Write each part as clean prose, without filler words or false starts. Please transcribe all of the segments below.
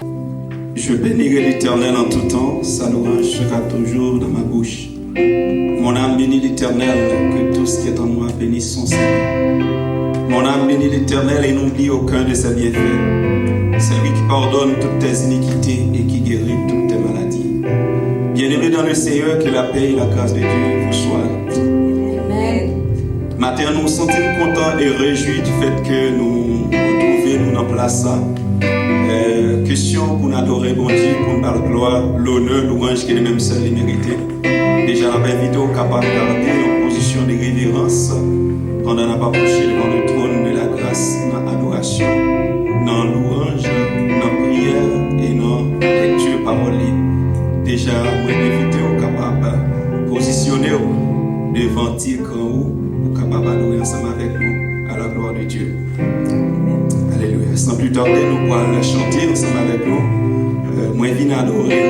Je bénirai l'Éternel en tout temps, sa louange sera toujours dans ma bouche. Mon âme bénit l'Éternel, que tout ce qui est en moi bénisse son Seigneur. Mon âme bénit l'Éternel et n'oublie aucun de ses bienfaits. C'est lui qui pardonne toutes tes iniquités et qui guérit toutes tes maladies. Bien-aimés dans le Seigneur, que la paix et la grâce de Dieu vous soient. Amen. Matin, nous nous sentons contents et réjouis du fait que nous retrouvions nous en place ça. Question pour nous adorer bon Dieu, pour nous parler gloire, l'honneur, l'ouange qui est le même seul les mérité. Déjà, la belle vidéo capable de garder en position de révérence pendant qu'on n'a pas approché devant le trône de la grâce, dans l'adoration, dans louange, dans la prière et dans la lecture parole. Déjà, moi, invité au capable de positionner devant Dieu quand vous capable d'adorer ensemble avec nous à la gloire de Dieu. Alléluia. Sans plus tarder, nous allons chanter ensemble avec nous. Moi, je viens adorer,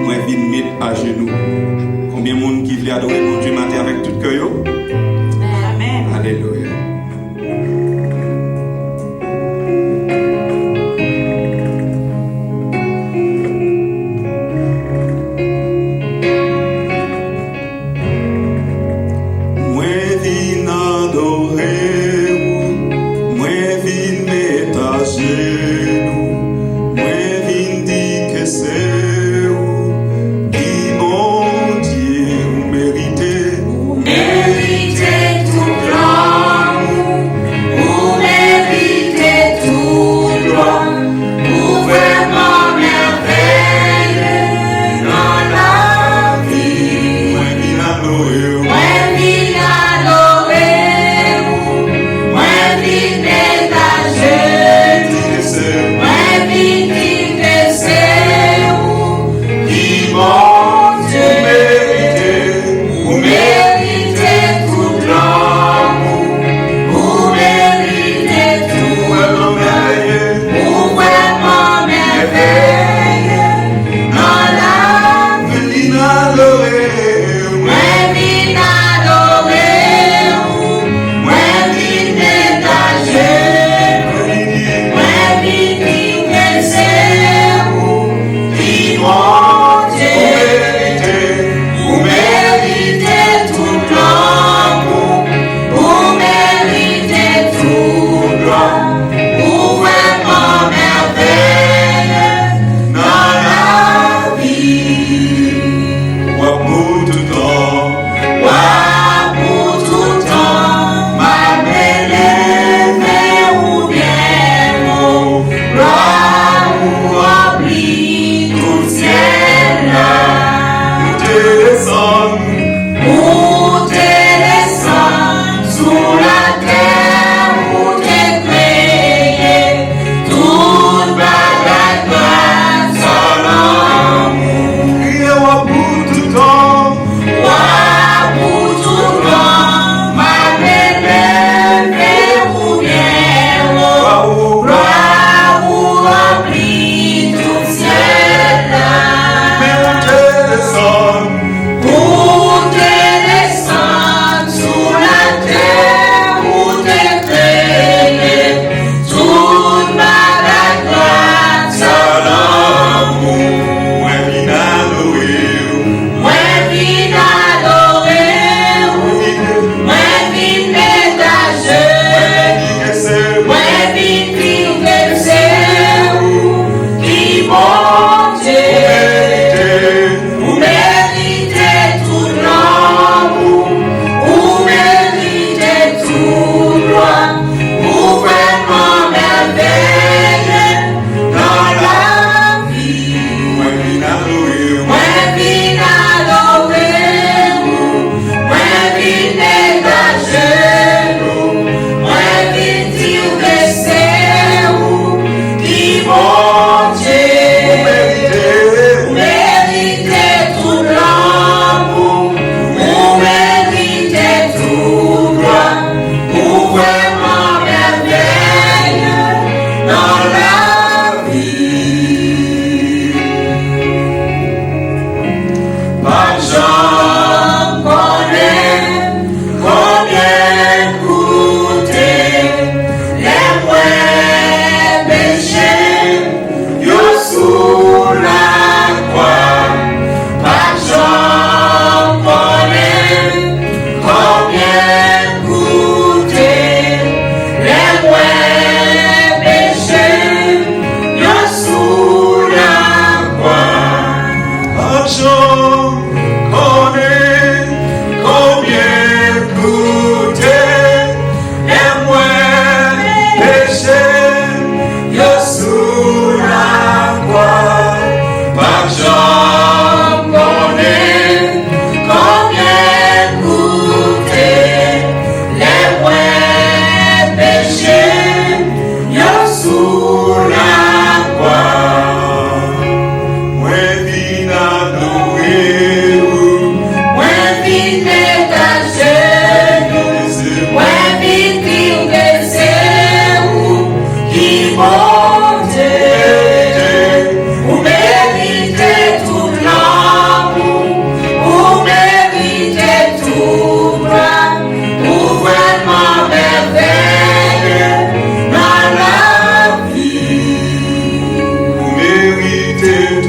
moi, je viens mettre à genoux. Combien de monde qui veut adorer mon Dieu matin avec tout cœur? Amen. Alléluia. Amen.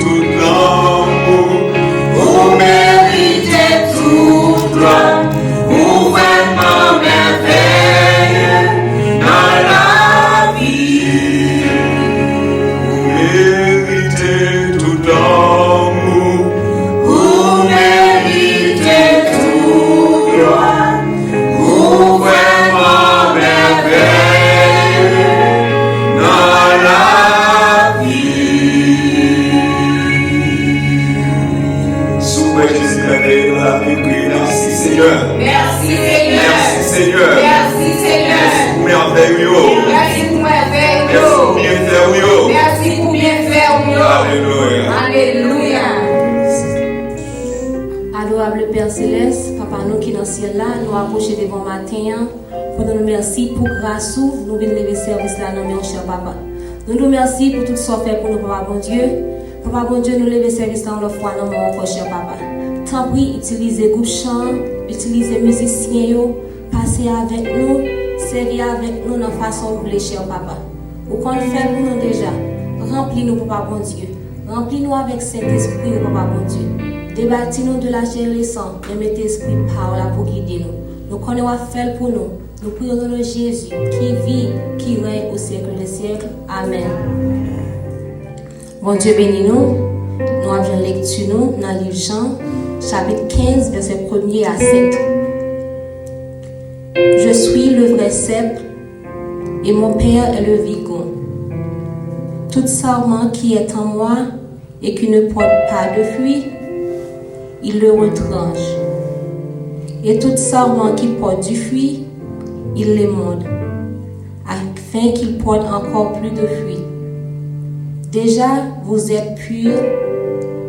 tout l'amour, vous méritez toute gloire, vous vraiment merveilleux dans la vie. Vous méritez tout l'amour, vous méritez toute gloire, vous vraiment merveilleux dans la vie. Souvent Jésus réveille dans la vie, merci Seigneur. Merci Seigneur. Merci Seigneur. Merci Seigneur. Merci pour merveilleux. Merci pour Merci merveilleux. pour bien faire. Merci pour bien faire. Alléluia. Alléluia. Adorable Père Céleste, Papa nous qui dans le ciel là, nous approchons devant matin pour nous remercier pour grâce nous venons lever service là dans mon cher Papa. Nous nous remercions pour tout ce qu'on fait pour nous, Papa bon Dieu. Papa bon Dieu, nous lever service dans le foi dans mon cher Papa. Tant pis, utilisez groupe chant, utilisez musiciens, passez avec nous, servir avec nous dans façon de voulez, cher Papa. Ou qu'on le fait pour nous déjà, remplis-nous, Papa bon Dieu. Remplis-nous avec Saint-Esprit, Papa bon Dieu. Débattez-nous de la chair et le sang, et mettez esprit par là pour guider nous. Nous connaissons faire pour nous. Nous prions dans le Jésus qui vit, qui règne au siècle des siècles. Amen. Bon Dieu bénis nous. Nous avons lecture nous dans le livre Jean, chapitre 15, verset 1er à 7. Je suis le vrai cep et mon Père est le vigon. Tout sarment qui est en moi et qui ne porte pas de fruit, il le retranche. Et tout sarment qui porte du fruit, il l'émonde, afin qu'il porte encore plus de fruits. Déjà, vous êtes purs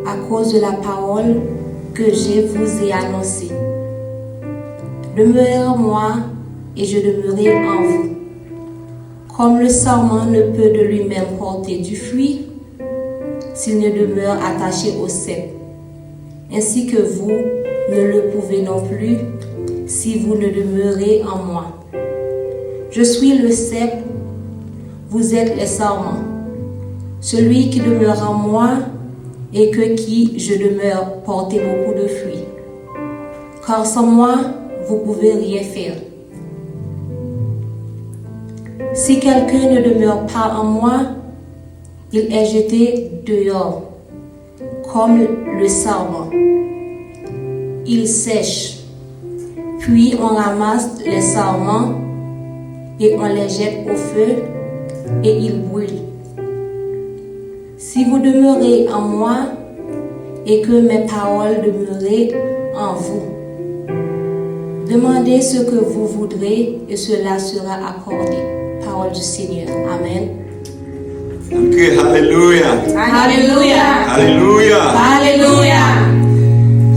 à cause de la parole que je vous ai annoncée. Demeurez en moi et je demeurerai en vous. Comme le sarment ne peut de lui-même porter du fruit s'il ne demeure attaché au cep, ainsi que vous ne le pouvez non plus si vous ne demeurez en moi. Je suis le cep, vous êtes les sarments. Celui qui demeure en moi et que qui je demeure portez beaucoup de fruits. Car sans moi, vous pouvez rien faire. Si quelqu'un ne demeure pas en moi, il est jeté dehors, comme le sarment. Il sèche, puis on ramasse les sarments et on les jette au feu et ils brûlent. Si vous demeurez en moi et que mes paroles demeurent en vous, demandez ce que vous voudrez et cela sera accordé. Parole du Seigneur. Amen. Okay, Alléluia. Alléluia. Alléluia. Alléluia.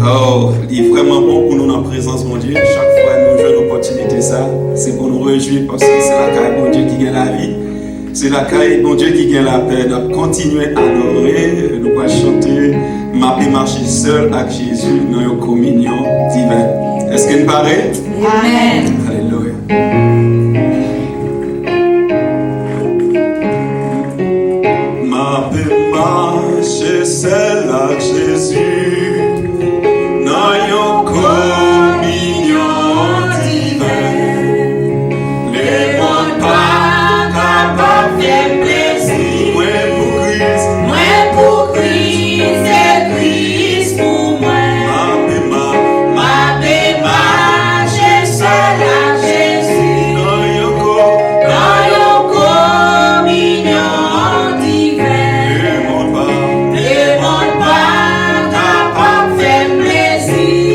Oh, il est vraiment bon pour nous dans la présence, mon Dieu. Chaque fois nous jouons l'opportunité, ça, c'est pour nous réjouir parce que c'est la caille, mon Dieu, qui gagne la vie. C'est la caille, mon Dieu, qui gagne la paix. Donc, continuez à adorer. Nous allons chanter, m'a marcher seul avec Jésus dans une communion divine. Est-ce qu'il paraît? Amen. Alléluia. Ma marcher seul avec Jésus dans une communion divine. Les mondes pas capables de plaisir. Moi pour Christ et Christ pour moi. Ma marcher seul avec Jésus dans une communion divine. Les mondes pas capables de faire plaisir.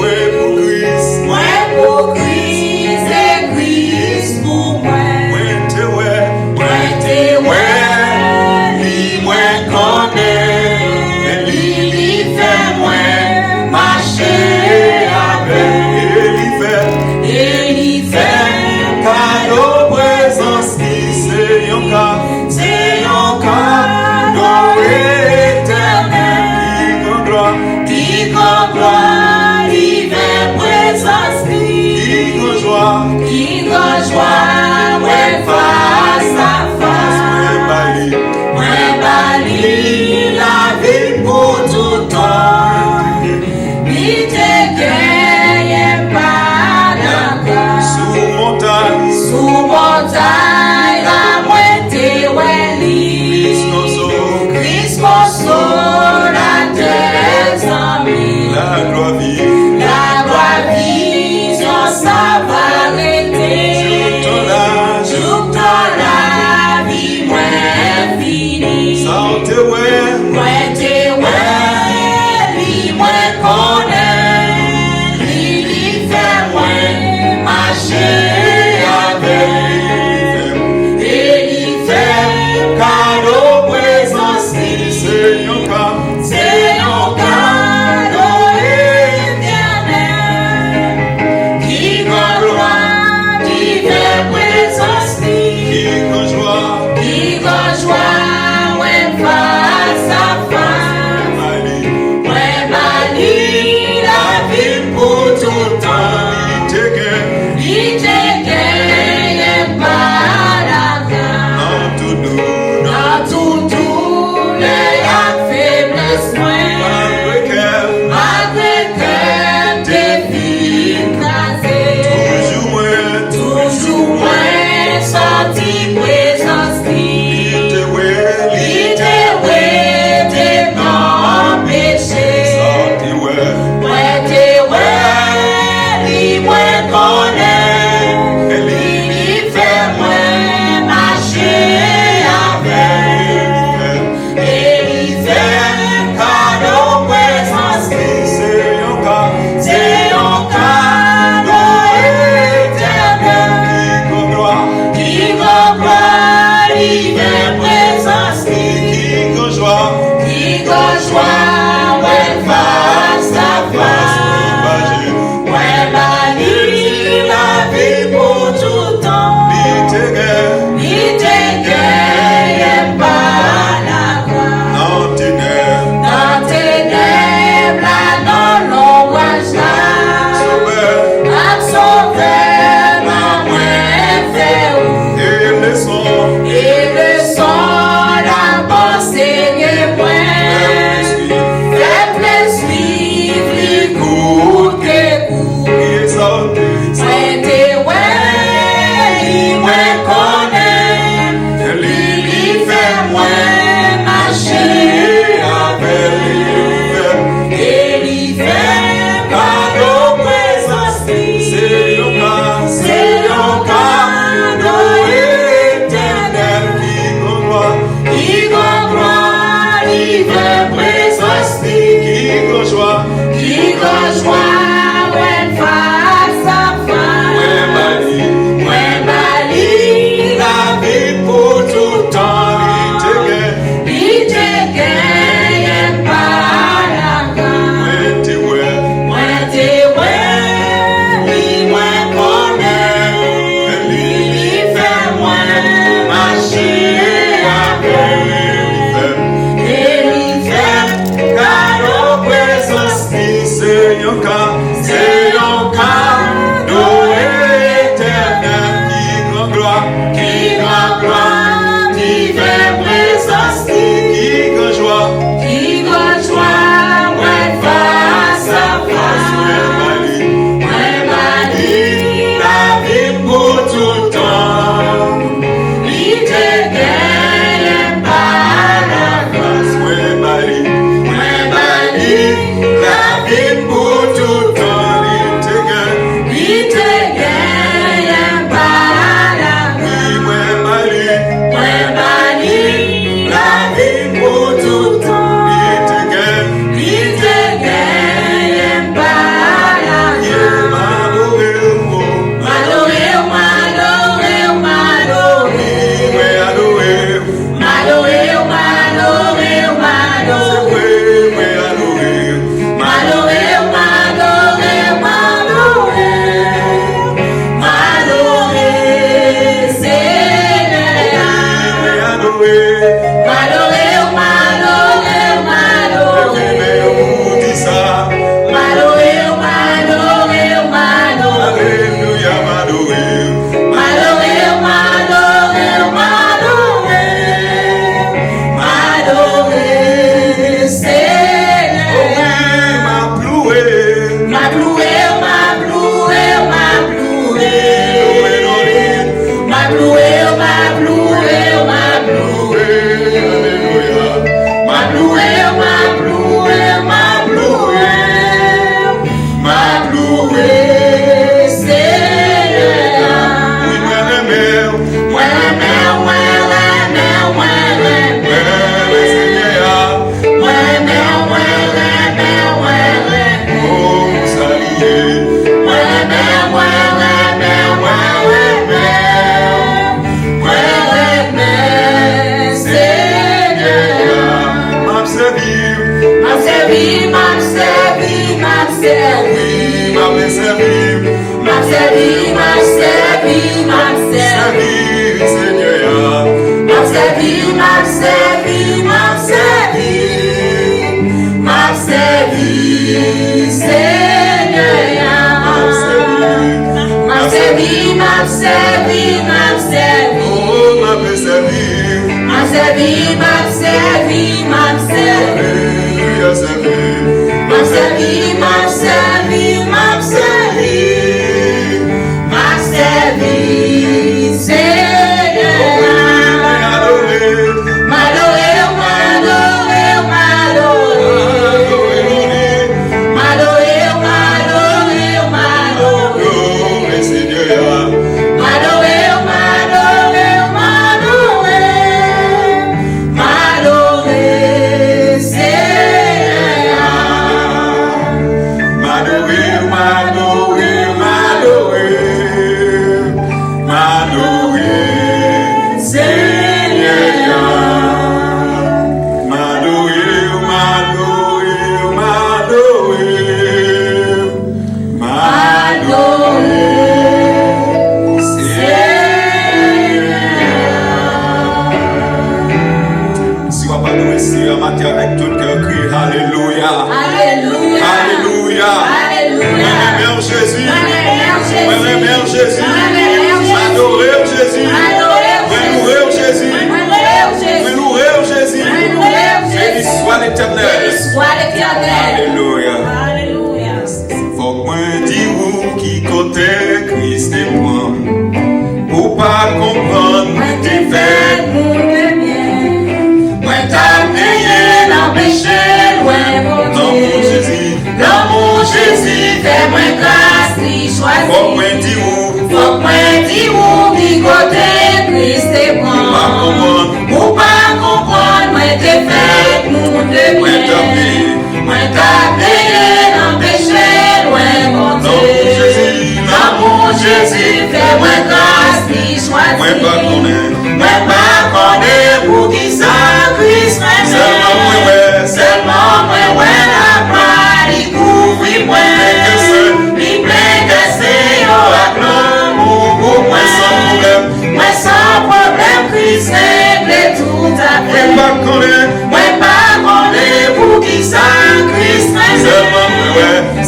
un cadeau éternel qui grand gloire, qui fait présence, qui grand joie, ouais, face à face, ouais, la vie pour tout le temps. il te gagne par la grâce, Ouais, la vie pour tout le temps. il te gagne par la grâce, Ouais, la vie pour tout le temps, il te gagne par la grâce.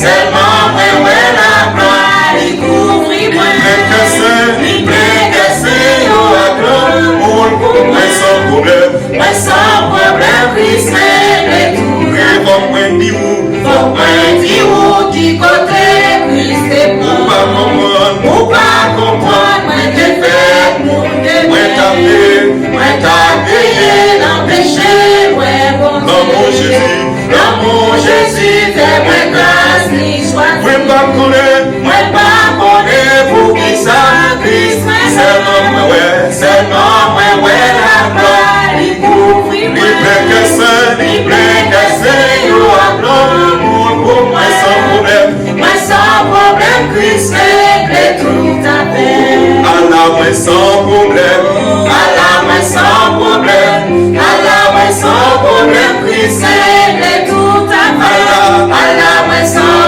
seulement moi, ouais, la gloire, il couvre, il plaît que c'est, yo, à gloire, moi sans problème, Christ règle tout. Faut point dire qui côté Christ est pour. Ou pas comprendre, moi qui fait, moi tapé, l'empêcher, ouais, bon l'amour Jésus fait moi grâce, ni choix. Moi pas connaître pour qui ça Christ, seulement moi, ouais, la gloire, il couvre, il plaît que c'est, yo, à gloire, pour moi sans problème, Christ règle tout à fait. Allah, moi sans problème, Christ règle tout à fait. Allah, moi sans problème, Christ règle tout à fait. Allah, moi sans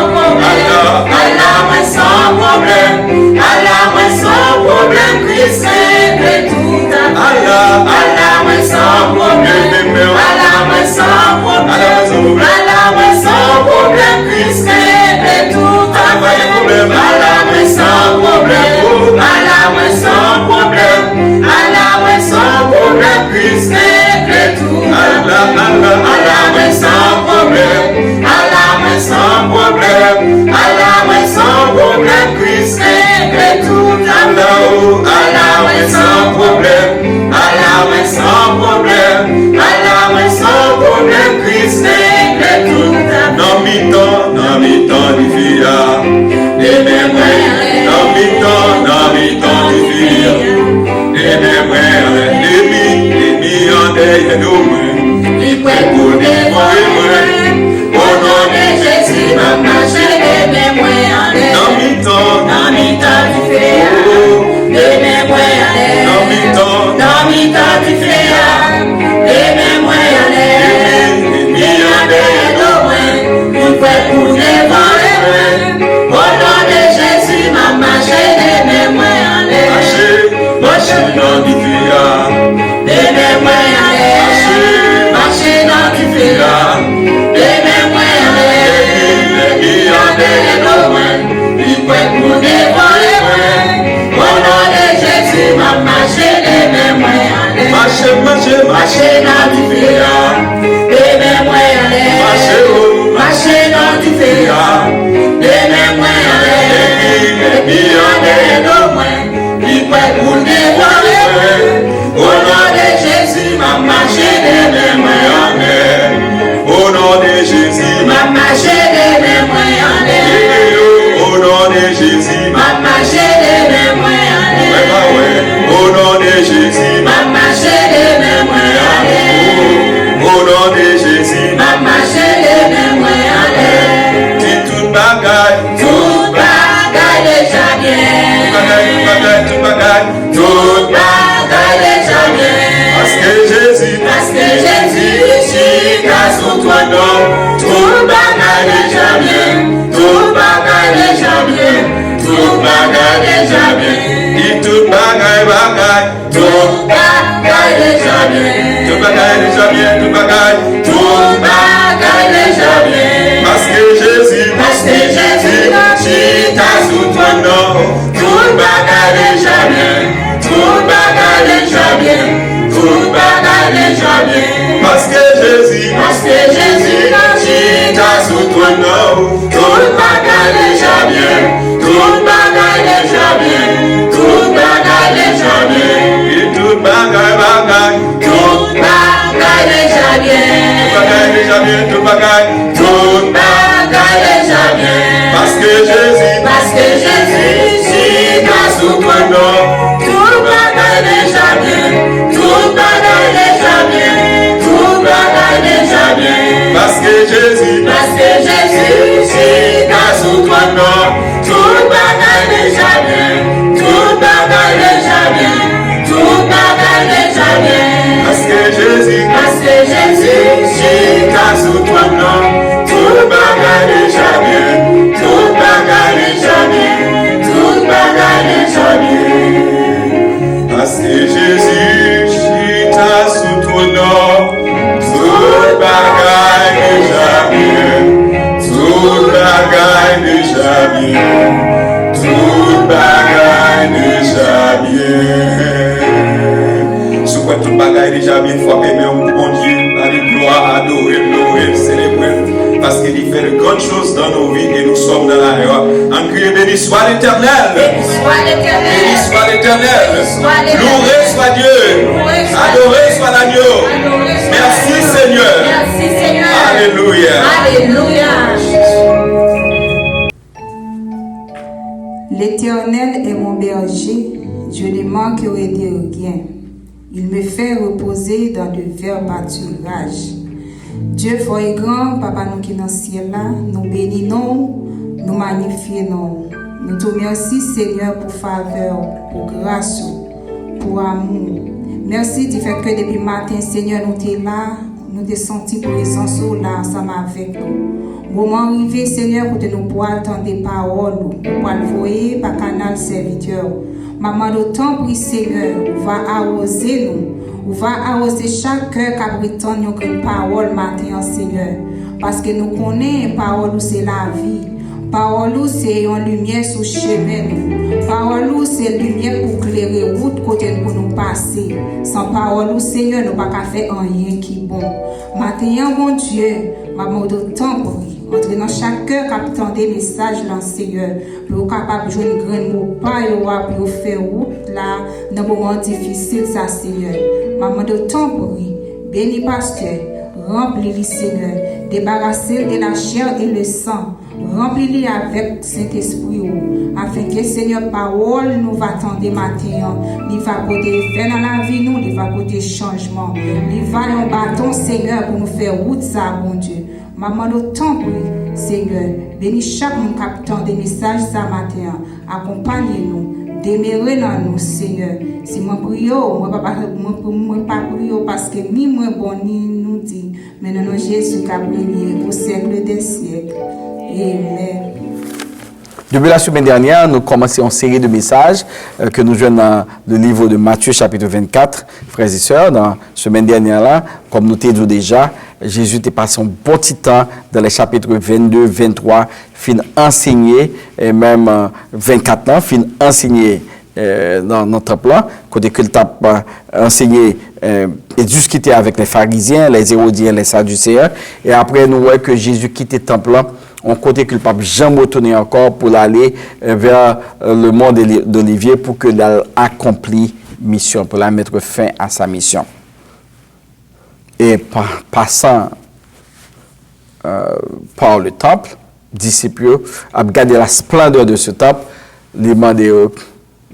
problème, Christ règle tout à fait. Allah, moi sans problème, Christ règle tout à fait. Allah, moi sans problème, Christ règle tout à fait. Allah, moi sans problème, Christ règle tout à fait. Dans mi temps du fia, les mêmes dans mi temps du fia, les mêmes en derrière nous, ils prennent pour dévorer moi. Au nom de Jésus, ma marche les mêmes en l'air. Dans mi temps du fia, les mêmes en l'air. Dans mi temps du fia, les mêmes en l'air. Pour dévorer, au nom de Jésus, ma marche les mêmes en l'air. Marche dans du fia, les mêmes en l'air. Marche dans du fia, les mêmes en l'air. Les pour dévorer, au nom de Jésus, ma marche les mêmes en l'air. Marche dans du fia, les mêmes en l'air. Marcher dans du féa, les mêmes moyens, les millions de moins, ils peuvent pour dévoiler. Au nom de Jésus, ma marché les mêmes moyens. Au nom de Jésus, ma marché les mêmes moyens. Au nom de Jésus, ma marché les mêmes moyens. Au nom de Jésus, ma marché les mêmes moyens. Au nom de Jésus, ma marché les mêmes moyens. Tout bagaille déjà bien. Tout bagaille déjà bien. Parce que Jésus, si t'as son toi d'or, tout bagaille déjà bien. Tout bagaille déjà bien. Tout bagaille déjà bien. Dis tout bagaille déjà bien. Tout bagaille déjà bien. Tout bagaille déjà bien. Parce que Jésus, si t'as sous toi d'or, tout bagaille déjà bien. Tout bagaille déjà bien. Tout bagaille déjà bien. Parce que Jésus, si t'as sous toi d'or, tout bagaille déjà bien. Tout bagaille déjà bien. Tout bagaille déjà bien. Et tout bagaille déjà bien. Tout bagaille déjà bien. Parce que Jésus, si t'as sous toi d'or, tout bagaille déjà bien. Tout bagaille déjà bien. Tout bagaille déjà bien. Parce que Jésus, si t'as sous toi d'or, tout bagaille déjà bien. Tout bagaille déjà bien. Tout bagaille déjà bien. Parce que Jésus, si t'as sous toi d'or, tout bagaille déjà bien. Tout bagaille déjà bien. Tout bagaille déjà bien. Parce que Jésus, si t'as sous toi d'or, tout bagaille déjà bien. déjà bien fois aimé mon bon Dieu, avec gloire, adorer, louer, célébrer, parce qu'il fait de grandes choses dans nos vies et nous sommes dans la joie. En criant, béni soit l'Éternel. Béni soit l'Éternel. Béni soit l'Éternel. Loué soit Dieu. Adoré soit l'agneau. Merci Seigneur. Merci Seigneur. Alléluia. Alléluia. L'Éternel est mon berger, je ne manquerai de rien. Il me fait reposer dans de verts pâturages. Dieu fort et grand, Papa nous qui est dans le ciel là, nous bénissons, nous magnifions. Nous te remercions Seigneur pour faveur, pour grâce, pour amour. Merci du fait que depuis le matin, Seigneur, nous sommes là, nous te senti présence là ensemble avec nous. Moment arrivé, Seigneur, pour nous pouvoir entendre des paroles, pour le voyer par canal serviteur. Maman, d'autant prie, Seigneur, va arroser nous, va arroser chaque cœur qui prétend une parole matin, Seigneur. Parce que nous connaissons parole, c'est la vie. Parole, c'est une lumière sur le chemin. Parole, c'est une lumière pour éclairer route côté pour nous passer. Sans parole, Seigneur, nous ne pouvons pas faire rien qui est bon. Maintenant, mon Dieu, maman, d'autant prie. Entrez dans chaque cœur captant des messages là, Seigneur, pour capable de jouer une grande mot pour faire route là, dans des moments difficiles, ça, Seigneur. Maman de temps pour lui, béni pasteur, remplis-le, Seigneur, débarrassez de la chair et le sang, remplis-le avec Saint-Esprit, afin que, Seigneur, parole nous va attendre matin, il va porter effet dans la vie, nous, il va porter changement, il va un bâton, Seigneur, pour nous faire route, ça, bon Dieu. Maman, le temps pour Seigneur, bénis chaque monde captant des messages ce matin. Accompagnez-nous, demeurez dans nous, Seigneur. Si moi prio, moi pas prio parce que ni moi bon ni nous dit, mais non Jésus qui a brillé au siècle des siècles. Amen. Depuis la semaine dernière, nous commençons une série de messages que nous jouons dans le livre de Matthieu, chapitre 24, frères et sœurs. Dans la semaine dernière, comme nous t'ai dit déjà, Jésus était passé un bon petit temps dans les chapitres 22, 23, fin enseigné, et même 24 ans, fin enseigné dans notre plan, côté que le a enseigné et juste quitté avec les pharisiens, les hérodiens, les sadducéens. Et après, nous voyons que Jésus quittait le temple là. On côté que le pape Jean retourné encore pour aller vers le mont d'Olivier pour que l'al accomplit mission, pour la mettre fin à sa mission. Et passant par le temple, disciples ont regardé la splendeur de ce temple, demandé à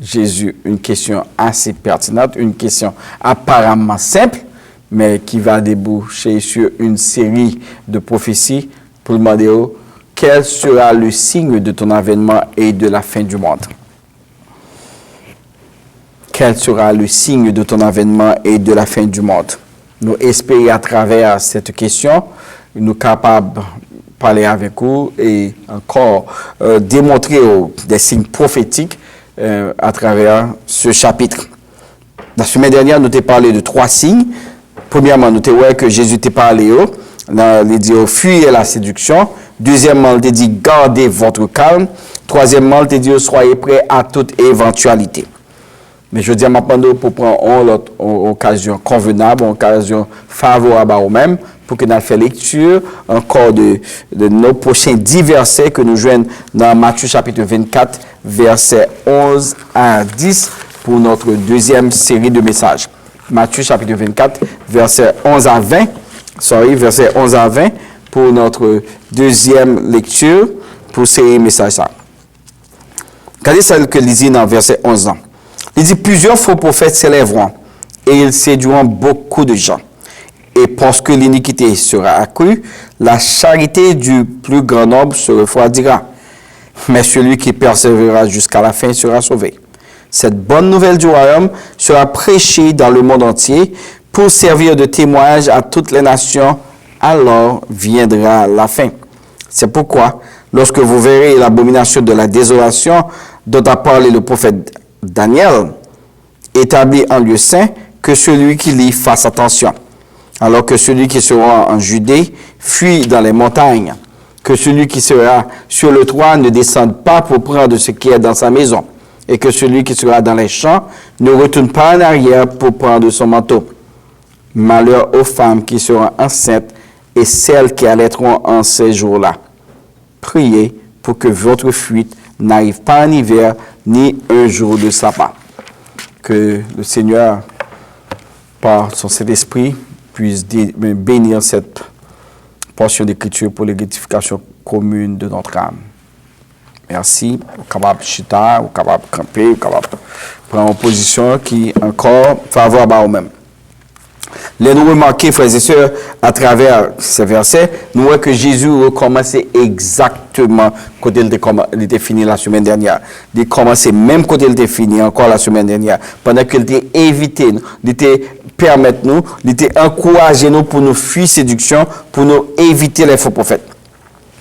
Jésus une question assez pertinente, une question apparemment simple, mais qui va déboucher sur une série de prophéties pour demander quel sera le signe de ton avènement et de la fin du monde? Quel sera le signe de ton avènement et de la fin du monde? Nous espérons à travers cette question, nous sommes capables de parler avec vous et encore démontrer des signes prophétiques à travers ce chapitre. La semaine dernière, nous t'ai parlé de 3 signes. Premièrement, nous t'ai dit que Jésus t'a parlé, il dit fuyez la séduction. Deuxièmement, il dit gardez votre calme. Troisièmement, il dit soyez prêts à toute éventualité. Mais je dis maintenant pour prendre une autre occasion convenable, une occasion favorable à nous-mêmes, pour que nous fassions lecture encore de nos prochains 10 versets que nous joignons dans Matthieu chapitre 24, versets 11 à 10 pour notre deuxième série de messages. Matthieu chapitre 24, versets 11 à 20. Versets 11 à 20 pour notre deuxième lecture pour ces messages-là. Regardez celle que lisez dans verset 11 ans. Il dit, plusieurs faux prophètes s'élèveront et ils séduiront beaucoup de gens. Et parce que l'iniquité sera accrue, la charité du plus grand nombre se refroidira. Mais celui qui persévérera jusqu'à la fin sera sauvé. Cette bonne nouvelle du royaume sera prêchée dans le monde entier pour servir de témoignage à toutes les nations, alors viendra la fin. C'est pourquoi, lorsque vous verrez l'abomination de la désolation dont a parlé le prophète Daniel, établi en lieu saint, que celui qui lit fasse attention. Alors que celui qui sera en Judée fuit dans les montagnes, que celui qui sera sur le toit ne descende pas pour prendre ce qui est dans sa maison, et que celui qui sera dans les champs ne retourne pas en arrière pour prendre son manteau. Malheur aux femmes qui seront enceintes et celles qui allaiteront en ces jours-là. Priez pour que votre fuite n'arrive pas en hiver ni un jour de sabbat. Que le Seigneur, par son Saint-Esprit, puisse bénir cette portion d'écriture pour l'édification commune de notre âme. Merci. Vous êtes capable de chita, vous êtes capable de camper, vous êtes capable de prendre une position qui est encore favorable à vous-même. Les nous remarquer, frères et sœurs, à travers ces versets, nous voyons que Jésus recommençait exactement quand il était fini la semaine dernière. Il commençait même quand il était fini encore la semaine dernière. Pendant qu'il était évité, il était permettre nous, il était encouragé nous pour nous fuir séduction, pour nous éviter les faux prophètes.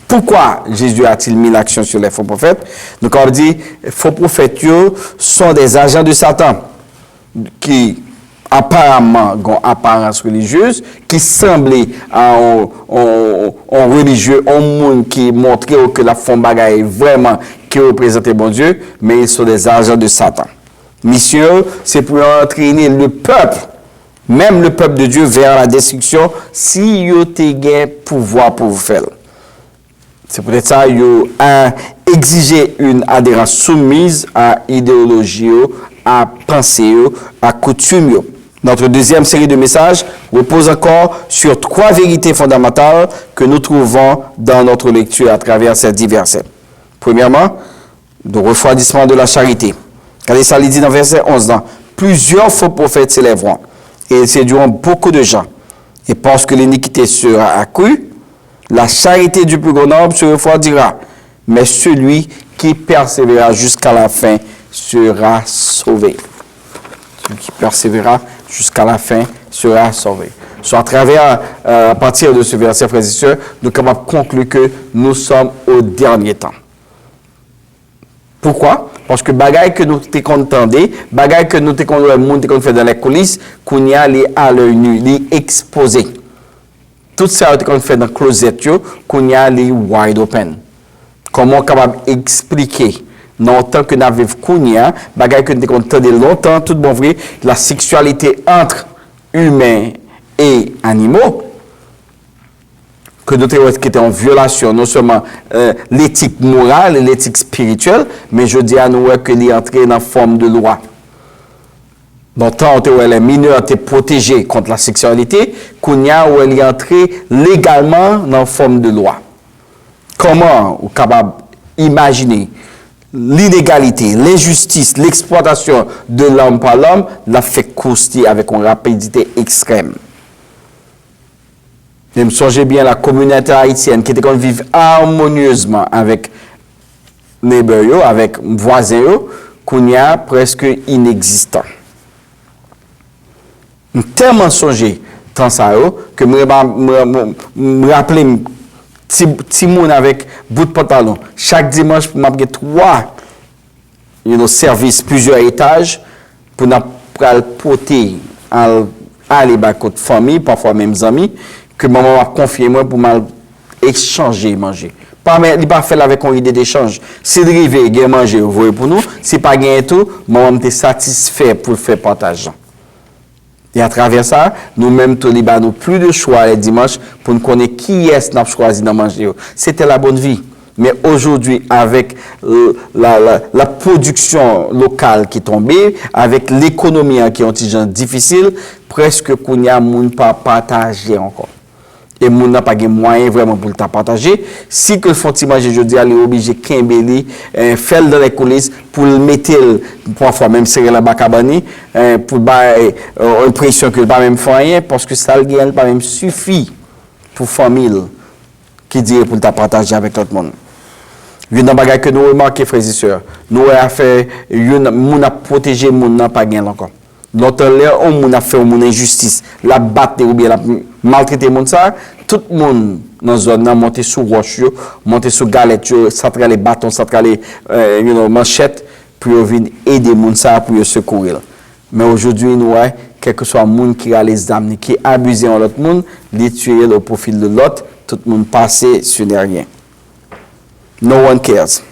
Pourquoi Jésus a-t-il mis l'action sur les faux prophètes? Donc on dit, les faux prophètes sont des agents de Satan qui apparemment ont apparence religieuse, qui semblaient à un religieux, un monde qui montrait que la fond bagaille vraiment qui représentait bon Dieu, mais ils sont des agents de Satan. Mission, c'est pour entraîner le peuple, même le peuple de Dieu, vers la destruction, si ils ont pouvoir pour vous faire. C'est peut-être ça, ils ont exigé une adhérence soumise à l'idéologie, à pensée, à coutume. Notre deuxième série de messages repose encore sur 3 vérités fondamentales que nous trouvons dans notre lecture à travers ces divers versets. Premièrement, le refroidissement de la charité. Regardez ça, il dit dans verset 11, plusieurs faux prophètes s'élèveront et ils séduiront beaucoup de gens. Et parce que l'iniquité sera accrue, la charité du plus grand nombre se refroidira. Mais celui qui persévérera jusqu'à la fin sera sauvé. Celui qui persévérera jusqu'à la fin sera sauvé. Soit à travers, à partir de ce verset, frères et sœurs, nous sommes capables de conclure que nous sommes au dernier temps. Pourquoi? Parce que bagaille que nous t'entendons, bagaille que nous t'entendons fait dans les coulisses, qu'on y a à l'œil nu, les exposés. Tout ça qu'on fait dans le closet, qu'on y a les wide open. Comment capable d'expliquer? Non, tant que nous avons Kounia, bagaille que nous avons longtemps, tout bon vrai, la sexualité entre humains et animaux, que nous avons qui était en violation, non seulement l'éthique morale et l'éthique spirituelle, mais je dis à nous que est entré dans la forme de loi. Longtemps, les mineurs étaient protégés contre la sexualité, Kounia, où elle est entrée légalement dans la forme de loi. Comment, ou capable d'imaginer l'inégalité, l'injustice, l'exploitation de l'homme par l'homme, l'a fait croustiller avec une rapidité extrême. Je me songeais bien la communauté haïtienne qui était qu'on vive harmonieusement avec neighbors, avec voisins, qu'on y a presque inexistant. Tellement songé tant ça que me rappeler petit monde avec bout de pantalon. Chaque dimanche, pour m'appeler 3 services, plusieurs étages, pour nous porter à aller à côté famille, parfois même amis, que maman m'a confié moi pour m'échanger, manger. Il n'est pas fait avec une idée d'échange. Si de river, il manger, vous voyez pour nous. Si pas gagner tout, maman m'était satisfait pour le faire partager. Et à travers ça, nous-mêmes, nous plus de choix les dimanches pour nous connaître qui est-ce qu'on a choisi de manger. C'était la bonne vie. Mais aujourd'hui, avec la production locale qui est tombée, avec l'économie qui est un petit genre difficile, presque qu'on y a moun pas partagé encore. Et moun n'a pas de moyens vraiment pour le partager. Si que le font manger, je dis, elle est obligé de Kimbeli, faire dans les coulisses pour le mettre, parfois même serrer la bacabani, pour une pression que pas même faire rien, parce que ça ne pas même suffit pour famille qui dit pour le partager avec tout le monde. Il y a des choses que nous remarquons, frères et sœurs. Nous avons fait, nous avons protégé, nous n'avons pas gagné encore. L'autre, on a fait une injustice, la battre ou bien la maltraiter monde ça, tout le monde dans la zone a monté sur roche, monté sur galette, s'attraper les bâtons, s'attraper les manchettes pour venir aider monde ça pour secourir. Mais aujourd'hui nous avons quel que soit le monde qui a les âmes qui abuse en l'autre monde, les tuer au profit de l'autre, tout le monde passer sur rien. No one cares.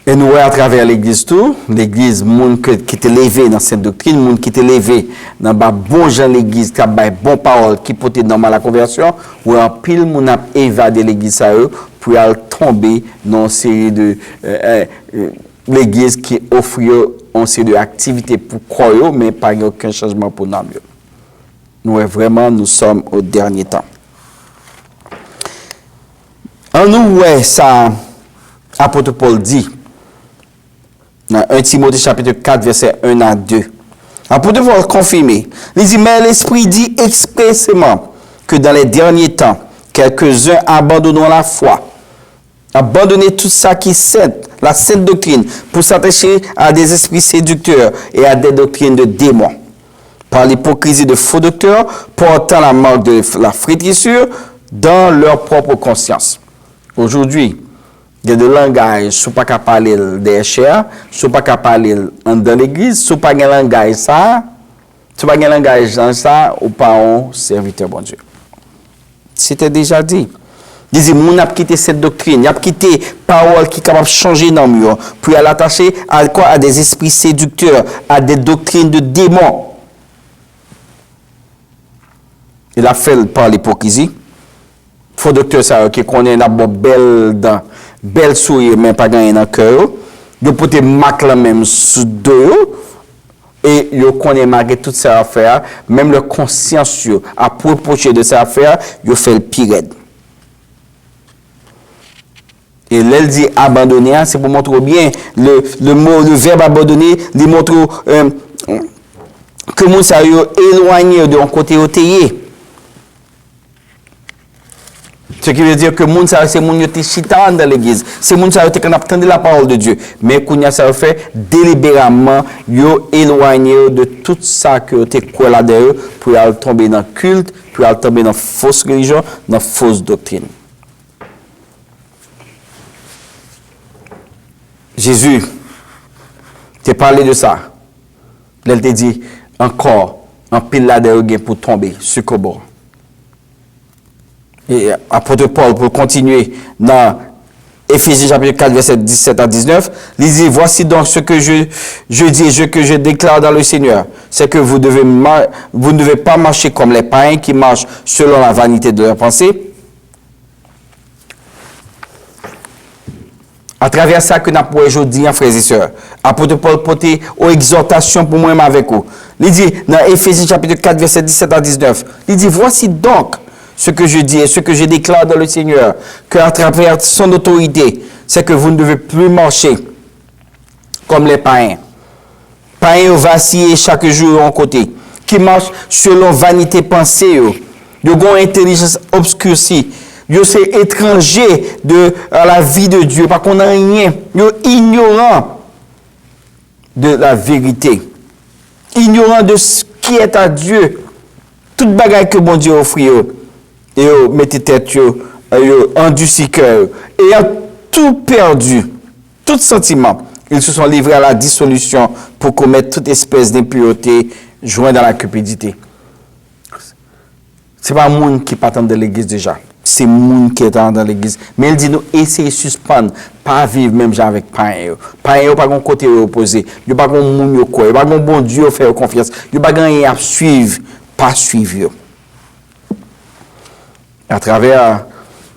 Et nous voyons à travers l'église tout, l'église, monde qui était levé dans cette doctrine, monde qui était levé dans le bon gens l'église, qui a bon parole, qui portait dans la conversion, ou en pile, monde a évadé l'église à eux pour tomber dans une série de l'église qui offre une série d'activités pour croire, mais pas aucun changement pour nous. Nous, vraiment, nous sommes au dernier temps. En nous, ouais, ça, apôtre Paul dit, dans 1 Timothée chapitre 4, verset 1 à 2. Apôtre Paul confirmer, il dit, mais l'Esprit dit expressément que dans les derniers temps, quelques-uns abandonneront la foi, abandonner tout ça qui est saint, la sainte doctrine, pour s'attacher à des esprits séducteurs et à des doctrines de démons. Par l'hypocrisie de faux docteurs, portant la marque de la flétrissure dans leur propre conscience. Aujourd'hui, il y a des langages, si vous pas qu'à parler des chers, si vous pas qu'à parler dans l'église, si vous pas qu'à langage ça, si vous pas qu'à langage dans ça, ou pas un serviteur bon Dieu. C'était déjà dit. Il dit, mon a quitté cette doctrine, il a quitté parole qui est capable de changer dans le mur, pour l'attacher à quoi? À des esprits séducteurs, à des doctrines de démons. Il a fait par l'hypocrisie. Faux docteur ça qui connaît une belle sourire mais pas gagné dans le cœur. Il peut te marquer la même sous deux et il connaît malgré toutes ces affaires, même le conscience à propos de ces affaires, il fait le pire. Et là, il dit abandonner, c'est pour montrer bien le verbe abandonner, il montre que mon ça éloigné de un côté otéier. Ce qui veut dire que moun ça c'est moun qui chita dans l'église, c'est moun ça qui attend la parole de Dieu, mais kounya ça fait délibérément yo éloigné de tout ça que te quoi là-dedans pour tomber dans culte, pour tomber dans fausse religion, dans fausse doctrine. Jésus te parlé de ça. Il te dit encore un pile là-dedans pour tomber sur le bord. Et apôtre Paul, pour continuer dans Éphésiens chapitre 4, verset 17 à 19, il dit, voici donc ce que je dis, ce que je déclare dans le Seigneur, c'est que vous ne devez pas marcher comme les païens qui marchent selon la vanité de leurs pensées. À travers ça que nous avons aujourd'hui, frères et sœurs, apôtre Paul portait aux exhortations pour moi-même avec vous. Il dit, dans Éphésiens chapitre 4, verset 17 à 19, il dit, voici donc ce que je dis et ce que je déclare dans le Seigneur, qu'à travers son autorité, c'est que vous ne devez plus marcher comme les païens. Païens vacillent chaque jour en côté, qui marchent selon vanité pensée, ils ont une intelligence obscurcie, ils sont étrangers à la vie de Dieu, parce qu'on n'a rien, ils sont ignorants de la vérité, ignorants de ce qui est à Dieu, toute bagaille que bon Dieu offre. Et ils mettez tête, ils endurci cœur, ayant tout perdu, tout sentiment, ils se sont livrés à la dissolution pour commettre toute espèce d'impureté joint dans la cupidité. Ce n'est pas le monde qui est de l'église déjà, c'est le monde qui est dans l'église. Mais il dit nous essayez de suspendre, pas vivre même avec païen. Païen pas un côté opposé, il pas un monde qui il pas un bon Dieu faire confiance, il pas rien à suivre, pas suivre. À travers,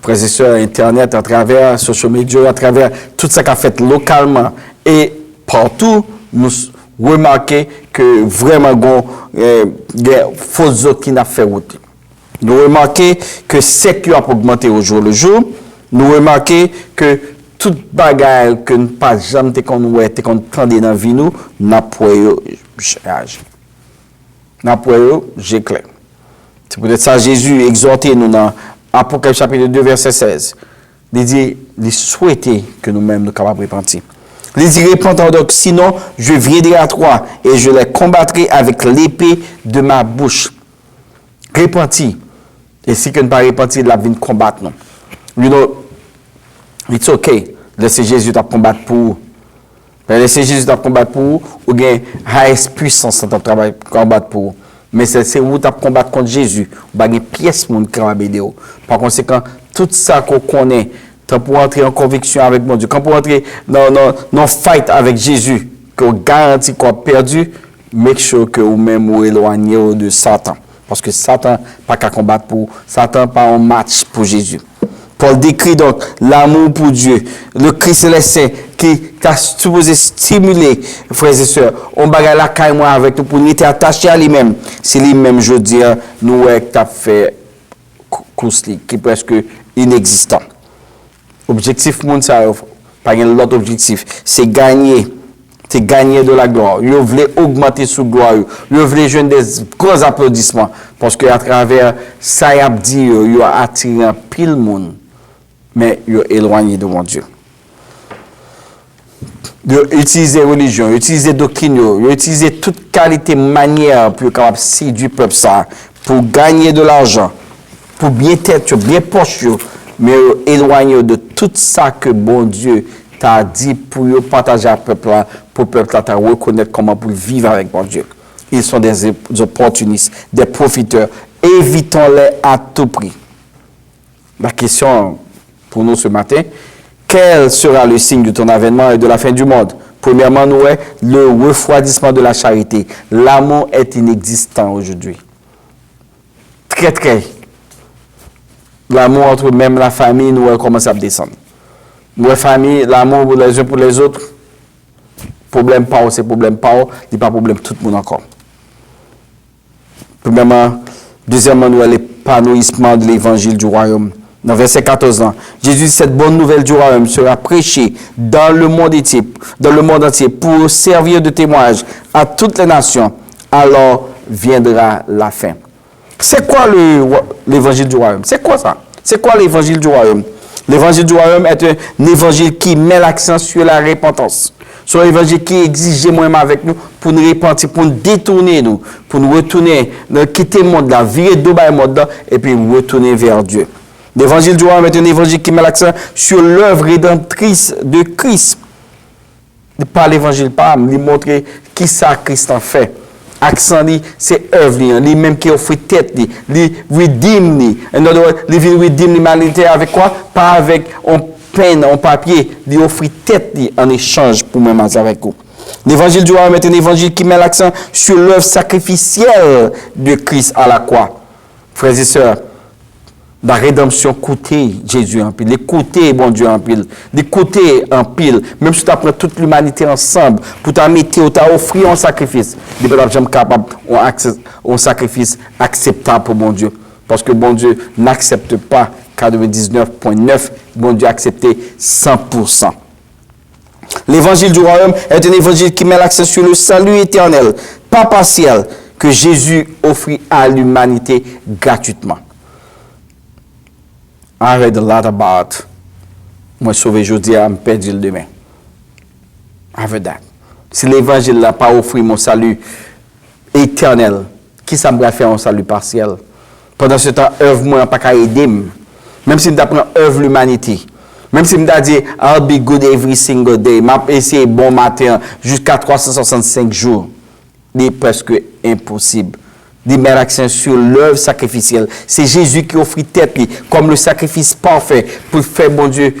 frères et sœurs, Internet, à travers social media, à travers tout ça qu'a fait localement et partout, nous remarquons que vraiment, des fausses eaux qui n'a fait route. Nous remarquons que c'est qui a augmenté au jour le jour. Nous remarquons que toute bagarre que nous pas jamais qu'on tendait dans la vie, nous n'a pas agi. N'a pas j'éclaire. C'est peut-être ça Jésus exhorté nous dans Apocalypse chapitre 2 verset 16. Il dit, il souhaitait que nous-mêmes nous capables de repentir. Il dit, repentant donc, sinon je viendrai à toi et je les combattrai avec l'épée de ma bouche. Repentir. Et si que ne pas repentir, la vie de combattre, non. You know, it's okay. Laissez Jésus te combattre pour vous. Laissez Jésus te combattre pour vous, ou bien highest puissance dans ton combattre pour vous. Mais c'est où tu as combattre contre Jésus. Tu as une pièce qui va aider. Par conséquent, tout ça qu'on connaît, temps pour entrer en conviction avec mon Dieu, quand pour entrer dans fight avec Jésus, qu'on garantit qu'on a perdu, make sure que vous-même vous éloignez de Satan. Parce que Satan pas qu'à combattre pour, Satan pas un match pour Jésus. Paul décrit donc l'amour pour Dieu, le Christ céleste qui a supposé stimuler, frères et sœurs, on bagaille la caille moi avec nous pour nous être attachés à lui-même. C'est lui-même, je dis, nous avons fait course qui est presque inexistant. Objectif, monde, ça, pas l'autre objectif, c'est gagner de la gloire. Ils voulaient augmenter sous gloire. Ils voulaient jouer des gros applaudissements. Parce qu'à travers ça, ils ont dit, ils ont attiré un pile monde. Mais ils ont éloigné de mon Dieu. Ils ont utilisé religion, ils ont utilisé doctrine, ils ont utilisé toute qualité, manière pour capable séduire le peuple ça, pour gagner de l'argent, pour bien tête, bien poche, mais éloigné de tout ça que bon Dieu t'a dit pour partager avec le peuple, pour le peuple t'a reconnaître comment pour vivre avec mon Dieu. Ils sont des opportunistes, des profiteurs. Évitons-les à tout prix. La question pour nous ce matin, quel sera le signe de ton avènement et de la fin du monde? Premièrement, nous avons le refroidissement de la charité. L'amour est inexistant aujourd'hui. Très. L'amour entre même la famille, nous avons commencé à descendre. Nous, famille, l'amour les uns pour les autres, problème pas, c'est problème pas, il pas problème tout le monde encore. Premièrement, deuxièmement, nous avons l'épanouissement de l'évangile du royaume. Dans verset 14 ans, Jésus dit, cette bonne nouvelle du royaume sera prêchée dans le monde entier pour servir de témoignage à toutes les nations. Alors viendra la fin. C'est quoi l'évangile du royaume? C'est quoi ça? C'est quoi l'évangile du royaume? L'évangile du royaume est un évangile qui met l'accent sur la repentance. C'est un évangile qui exige moi-même avec nous pour nous repentir, pour nous détourner, pour nous retourner, quitter le monde là, virer de bas le monde là, et puis retourner vers Dieu. L'évangile du royaume est un évangile qui met l'accent sur l'œuvre rédemptrice de Christ. Pas l'évangile, pas lui montrer qui ça Christ en fait. Accent, c'est œuvre, lui-même qui offre tête, lui redeem, lui vient redeem l'humanité avec quoi? Pas avec un peine, un papier, lui offre tête en échange pour même avec vous. L'évangile du royaume est un évangile qui met l'accent sur l'œuvre sacrificielle de Christ à la croix. Frères et sœurs, la rédemption coûtait Jésus en pile, les coûtait bon Dieu en pile, les coûtait en pile, même si tu apprends toute l'humanité ensemble, pour t'amener, offrir un sacrifice, les peuples sont capables un sacrifice acceptable pour bon Dieu. Parce que bon Dieu n'accepte pas 99,9, bon Dieu acceptait 100%. L'évangile du royaume est un évangile qui met l'accent sur le salut éternel, pas partiel, que Jésus offrit à l'humanité gratuitement. I read a lot about moi sauvé aujourd'hui, je me perdu le demain. I read that. Si l'évangile n'a pas offert mon salut éternel, qui ça me faire un salut partiel? Pendant ce temps, œuvre moi pas qu'à aider. Même si je apprends œuvre l'humanité. Même si je dis I'll be good every single day, m'a essayé bon matin jusqu'à 365 jours. C'est presque impossible. De mettre l'accent sur l'œuvre sacrificielle. C'est Jésus qui offre tête comme le sacrifice parfait pour faire bon Dieu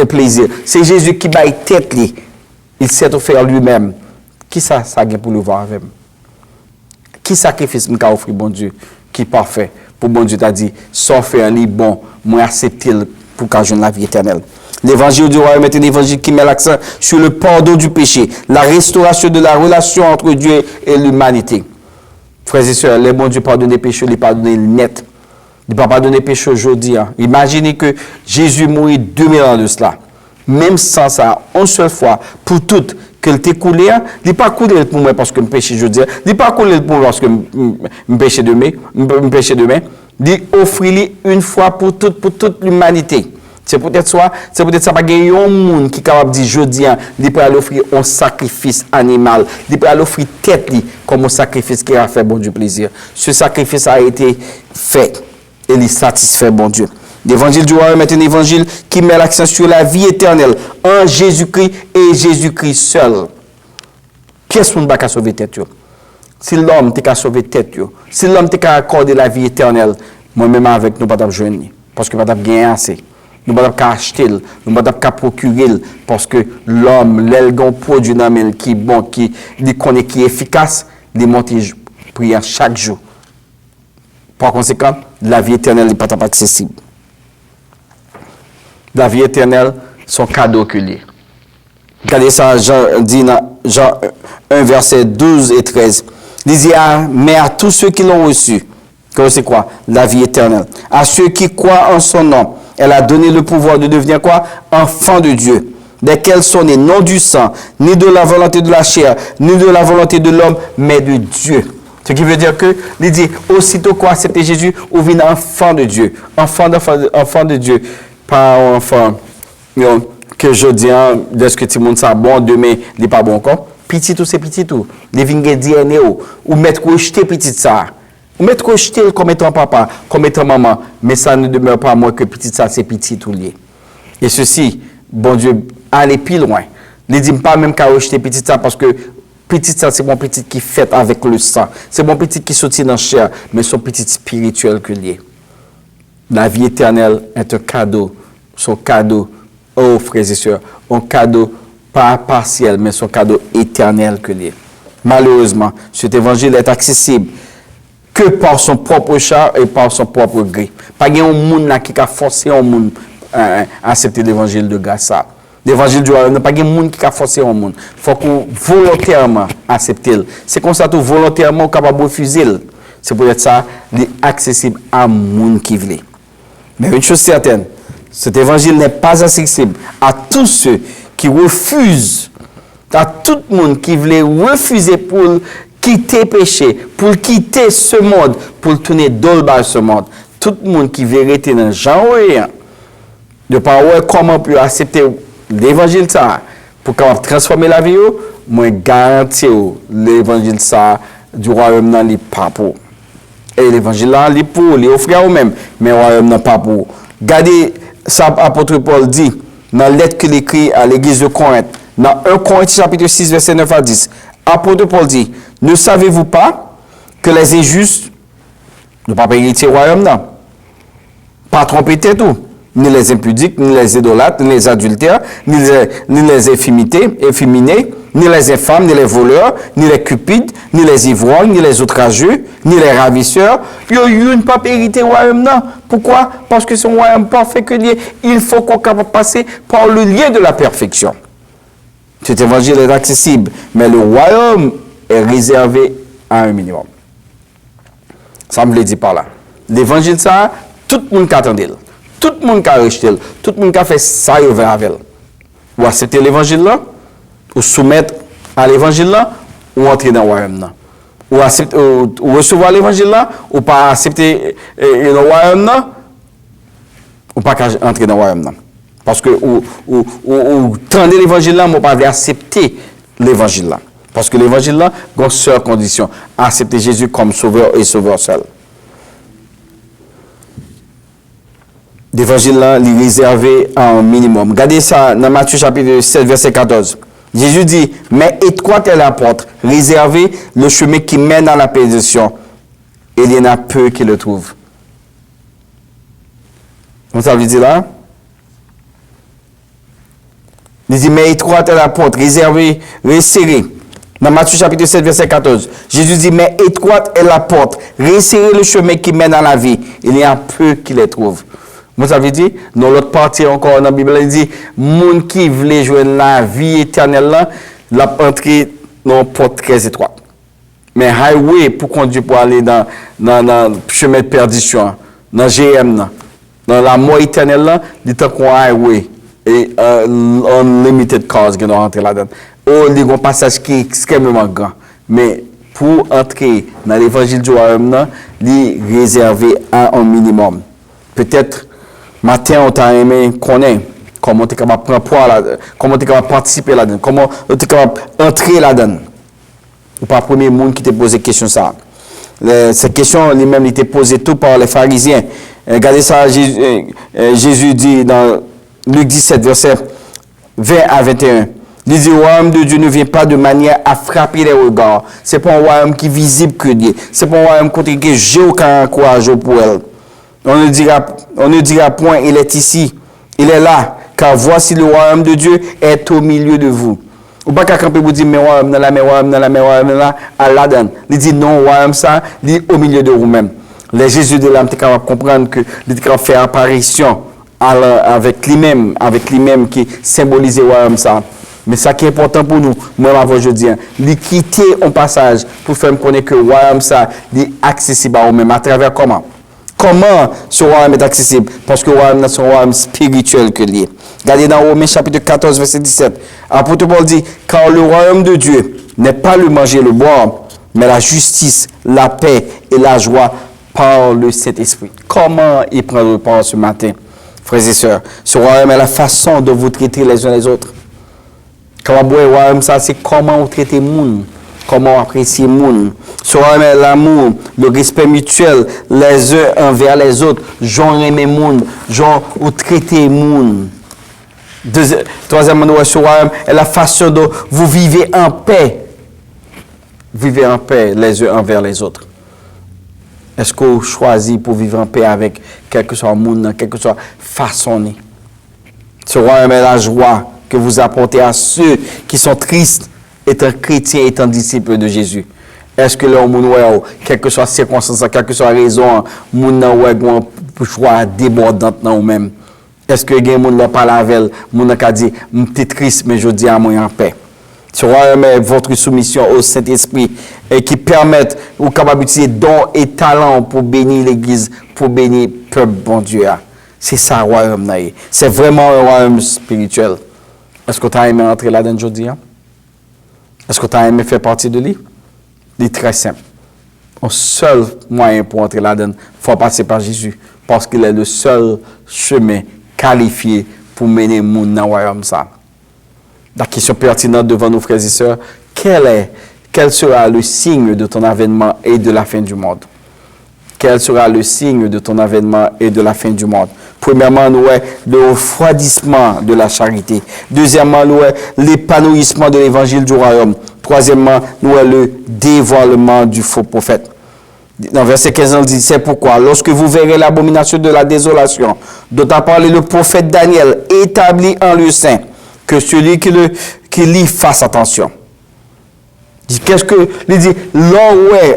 plaisir. C'est Jésus qui baille tête. Il s'est offert lui-même. Qui ça a pour le voir avec? Qui sacrifice m'a offert bon Dieu qui est parfait pour bon Dieu t'a dit sans faire un bon, moi accepter pour qu'à la vie éternelle. L'évangile du royaume est un évangile qui met l'accent sur le pardon du péché, la restauration de la relation entre Dieu et l'humanité. Frères et sœurs, les bons Dieu pardonnent les péchés, les pardonnent net. Il ne peut pas pardonner les péchés aujourd'hui. Imaginez que Jésus mourit 2000 ans de cela. Même sans ça, une seule fois, pour toutes, qu'il t'ait coulé, il n'est pas coulé pour moi parce que je péché aujourd'hui. Il n'est pas coulé pour moi parce que je péché demain. Il offre une fois pour toute l'humanité. C'est peut-être ça pas gagner un monde qui est capable de dire jeudi, il peut aller offrir un sacrifice animal, il peut aller offrir tête comme un sacrifice qui a fait bon Dieu plaisir. Ce sacrifice a été fait et il satisfait bon Dieu. L'évangile du royaume est un évangile qui met l'accent sur la vie éternelle en Jésus-Christ et Jésus-Christ seul. Qu'est-ce qu'on va sauver tête? Si l'homme t'a sauvé tête, si l'homme t'a accordé la vie éternelle, moi-même avec nous pas de joindre parce que pas de gagner assez. nous ne pouvons pas acheter, nous ne pouvons pas procurer, parce que l'homme, l'elgon produit dans qui est bon, qui est efficace, il monte prière chaque jour. Par conséquent, la vie éternelle n'est pas accessible. La vie éternelle, son cadeau que lui. Regardez ça, Jean dit dans Jean 1, verset 12 et 13. Il dit, mais à tous ceux qui l'ont reçu, c'est quoi? La vie éternelle. À ceux qui croient en son nom, elle a donné le pouvoir de devenir quoi? Enfants de Dieu. Desquels sont nés, non du sang, ni de la volonté de la chair, ni de la volonté de l'homme, mais de Dieu. Ce qui veut dire que, il dit, aussitôt qu'on accepte Jésus, on vient enfant de Dieu. Enfant de Dieu. Pas enfant que je dis, est-ce que tout le monde ça bon, demain, il n'est pas bon encore. Petit tout, c'est petit tout. Les vignes DNA, ou mettre rejeter petit ça. Ou mettre rejeter comme étant papa, comme étant maman. Mais ça ne demeure pas moins que petit ça, c'est petit tout lié. Et ceci, bon Dieu, aller plus loin. Ne dit pas même qu'à rejeter petit ça parce que petit ça, c'est mon petit qui fait avec le sang. C'est mon petit qui sortit dans la chair, mais son petit spirituel que lié. La vie éternelle est un cadeau. Son cadeau, oh frères et sœurs, un cadeau pas partiel, mais son cadeau éternel que lié. Malheureusement, cet évangile est accessible que par son propre char et par son propre gré. Pas qu'il y ait un monde qui a forcé un monde à accepter l'évangile de grâce. L'évangile du royaume, pas qu'il y ait un monde qui a forcé un monde. Il faut qu'on volontairement accepte. C'est comme ça que volontairement capable de refuser. C'est pour être ça, il est accessible à un monde qui veut. Mais une chose certaine, cet évangile n'est pas accessible à tous ceux qui refusent, à tout le monde qui veut refuser pour quitter le péché, pour quitter ce monde, pour tourner dans ce monde. Tout le monde qui veut rester dans le genre, de pas comment peut accepter l'évangile ça, pour transformer la vie, moi garantis l'évangile ça du royaume dans les papos. Et l'évangile là, il est pour, il est offert au même, mais le royaume n'est pas pour. Regardez ça, apôtre Paul dit, dans la lettre qu'il écrit à l'église de Corinthe, dans 1 Corinthiens chapitre 6, verset 9 à 10, apôtre Paul dit, ne savez-vous pas que les injustes ne pas hériter au royaume, non? Pas tromper tête tout. Ni les impudiques, ni les idolâtres, ni les adultères, ni les efféminés, ni les infâmes, ni les voleurs, ni les cupides, ni les ivrognes, ni les outrageux, ni les ravisseurs. Ils n'ont pas hérité au royaume, non. Pourquoi? Parce que c'est un royaume parfait que lié. Il faut qu'on puisse passer par le lien de la perfection. Cet évangile est accessible, mais le royaume est réservé à un minimum. Ça me le dit par là. L'évangile, ça, tout le monde attend. Tout le monde a rejeté, tout le monde a fait ça et vers avec. Ou accepter l'évangile là, ou soumettre à l'évangile là, ou entrer dans le royaume là. Ou recevoir l'évangile là, ou pas accepter le royaume là, ou pas entrer dans le royaume là. Parce que ou tendre l'évangile là, mais pas accepter l'évangile là. Parce que l'évangile là, a une seule condition, accepter Jésus comme sauveur et sauveur seul. L'évangile là, il est réservé à un minimum. Regardez ça dans Matthieu chapitre 7, verset 14. Jésus dit, mais étroite est la porte, réservez le chemin qui mène à la perdition, et il y en a peu qui le trouvent. Comment ça veut dire là? Il dit, mais étroite est la porte, réservée, resserrée. Dans Matthieu chapitre 7, verset 14, Jésus dit, mais étroite est la porte, resserrez le chemin qui mène à la vie, il y a peu qui le trouvent. Vous avez dit, dans l'autre partie encore dans la Bible, il dit, monde qui veut jouer la vie éternelle, là, l'a entré dans une porte très étroite. Mais highway pour conduire pour aller dans le chemin de perdition, dans GM, dans la mort éternelle, là, il y a un highway et unlimited cars qui sont rentrés là-dedans. Oh, il y a un passage qui est extrêmement grand. Mais pour entrer dans l'évangile du royaume, il est réservé à un minimum. Peut-être, matin, on t'a aimé connaître comment tu es capable de prendre poids là-dedans, comment tu es capable de participer là-dedans, comment tu es capable d'entrer là-dedans. Ou pas le premier monde qui t'a posé question ça. Cette question, lui-même, il était posée tout par les pharisiens. Regardez ça, Jésus dit dans Luc 17, verset 20 à 21. Il dit, le royaume de Dieu ne vient pas de manière à frapper les regards. Ce n'est pas un royaume qui est visible que Dieu. Ce n'est pas un royaume que j'ai aucun courage pour elle. On ne dira point, il est ici. Il est là, car voici le royaume de Dieu est au milieu de vous. Ou pas qu'à camper pour dire, mais royaume dans la, mais royaume dans la, mais royaume dans la, à la donne. Il dit, non, royaume ça, il est au milieu de vous-même. Les Jésus de l'âme, tu es capable de comprendre que il est capable de faire apparition avec lui-même qui symbolise le royaume ça. Mais ça qui est important pour nous, moi, avant je dis, il quitter un passage pour faire me connaître que le royaume ça, il est accessible à vous-même. À travers comment? Comment ce royaume est accessible? Parce que le royaume c'est un royaume spirituel que lié. Regardez dans Romains chapitre 14, verset 17. L'apôtre Paul dit, car le royaume de Dieu n'est pas le manger et le boire, mais la justice, la paix et la joie par le Saint-Esprit. Comment y prendre part ce matin, frères et sœurs? Ce royaume est la façon de vous traiter les uns les autres. Comment boire le royaume, ça, c'est comment vous traitez les gens. Comment apprécier les gens. Ce royaume est l'amour, le respect mutuel, les uns envers les autres. Genre aimer les gens, genre vous traitez les gens. Troisièmement, ce royaume est la façon dont vous vivez en paix. Vivez en paix les uns envers les autres. Est-ce que vous choisissez pour vivre en paix avec quel que soit le monde, quel que soit façonné? Ce royaume est la joie que vous apportez à ceux qui sont tristes, étant chrétiens, étant disciples de Jésus. Est-ce que là, quelle que soit la circonstance, quelle que soit la raison, moun nan wè gwen joie débordante nan ou même? Est-ce que gen moun la parle avec moun nan ka dit m'te triste mais je dis à moi en paix? Ce royaume est votre soumission au Saint-Esprit et qui permettent ou capable d'utiliser dons et talents pour bénir l'Église, pour bénir le peuple bon Dieu. C'est ça le royaume. C'est vraiment un royaume spirituel. Est-ce que tu as aimé entrer là-dedans aujourd'hui? Est-ce que tu as aimé faire partie de lui? Il est très simple. Le seul moyen pour entrer là-dedans, il faut passer par Jésus. Parce qu'il est le seul chemin qualifié pour mener le monde dans le royaume. La question pertinente devant nos frères et sœurs, quel sera le signe de ton avènement et de la fin du monde? Quel sera le signe de ton avènement et de la fin du monde? Premièrement, nous avons le refroidissement de la charité. Deuxièmement, nous avons l'épanouissement de l'évangile du royaume. Troisièmement, nous avons le dévoilement du faux prophète. Dans verset 15, on dit, c'est pourquoi, lorsque vous verrez l'abomination de la désolation, dont a parlé le prophète Daniel, établi en lieu saint, que celui qui lit fasse attention. Qu'est-ce que il dit?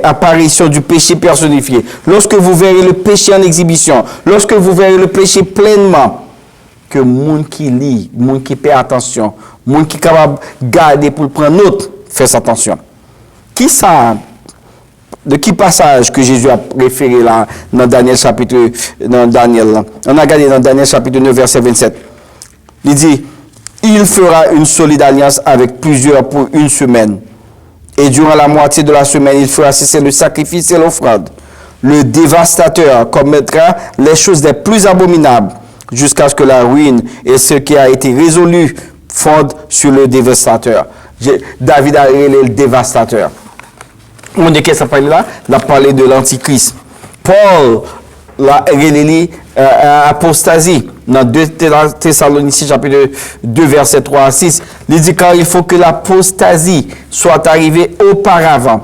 L'apparition du péché personnifié. Lorsque vous verrez le péché en exhibition, lorsque vous verrez le péché pleinement, que monde qui lit, monde qui fait attention, monde qui est capable de garder pour prendre note, fait attention. Qui ça? De qui passage que Jésus a référé là dans Daniel chapitre on a regardé dans Daniel chapitre 9 verset 27. Il dit, il fera une solide alliance avec plusieurs pour une semaine. Et durant la moitié de la semaine, il fera cesser le sacrifice et l'offrande. Le dévastateur commettra les choses les plus abominables jusqu'à ce que la ruine et ce qui a été résolu fondent sur le dévastateur. David a révélé le dévastateur. On dit qu'est-ce qu'il parle là? Il a parlé de l'antichrist. Paul l'a révélé apostasie. Dans 2 Thessaloniciens chapitre 2 verset 3 à 6, il dit car il faut que l'apostasie soit arrivée auparavant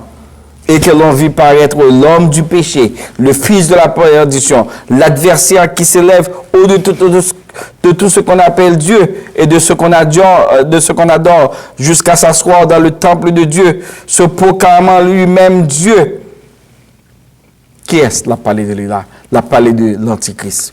et que l'on vit paraître l'homme du péché, le fils de la perdition, l'adversaire qui s'élève au-dessus de tout ce qu'on appelle Dieu et de ce qu'on adore, jusqu'à s'asseoir dans le temple de Dieu, se proclamant lui-même Dieu. Qui est-ce la parlé de lui là? La parlé de l'antichrist.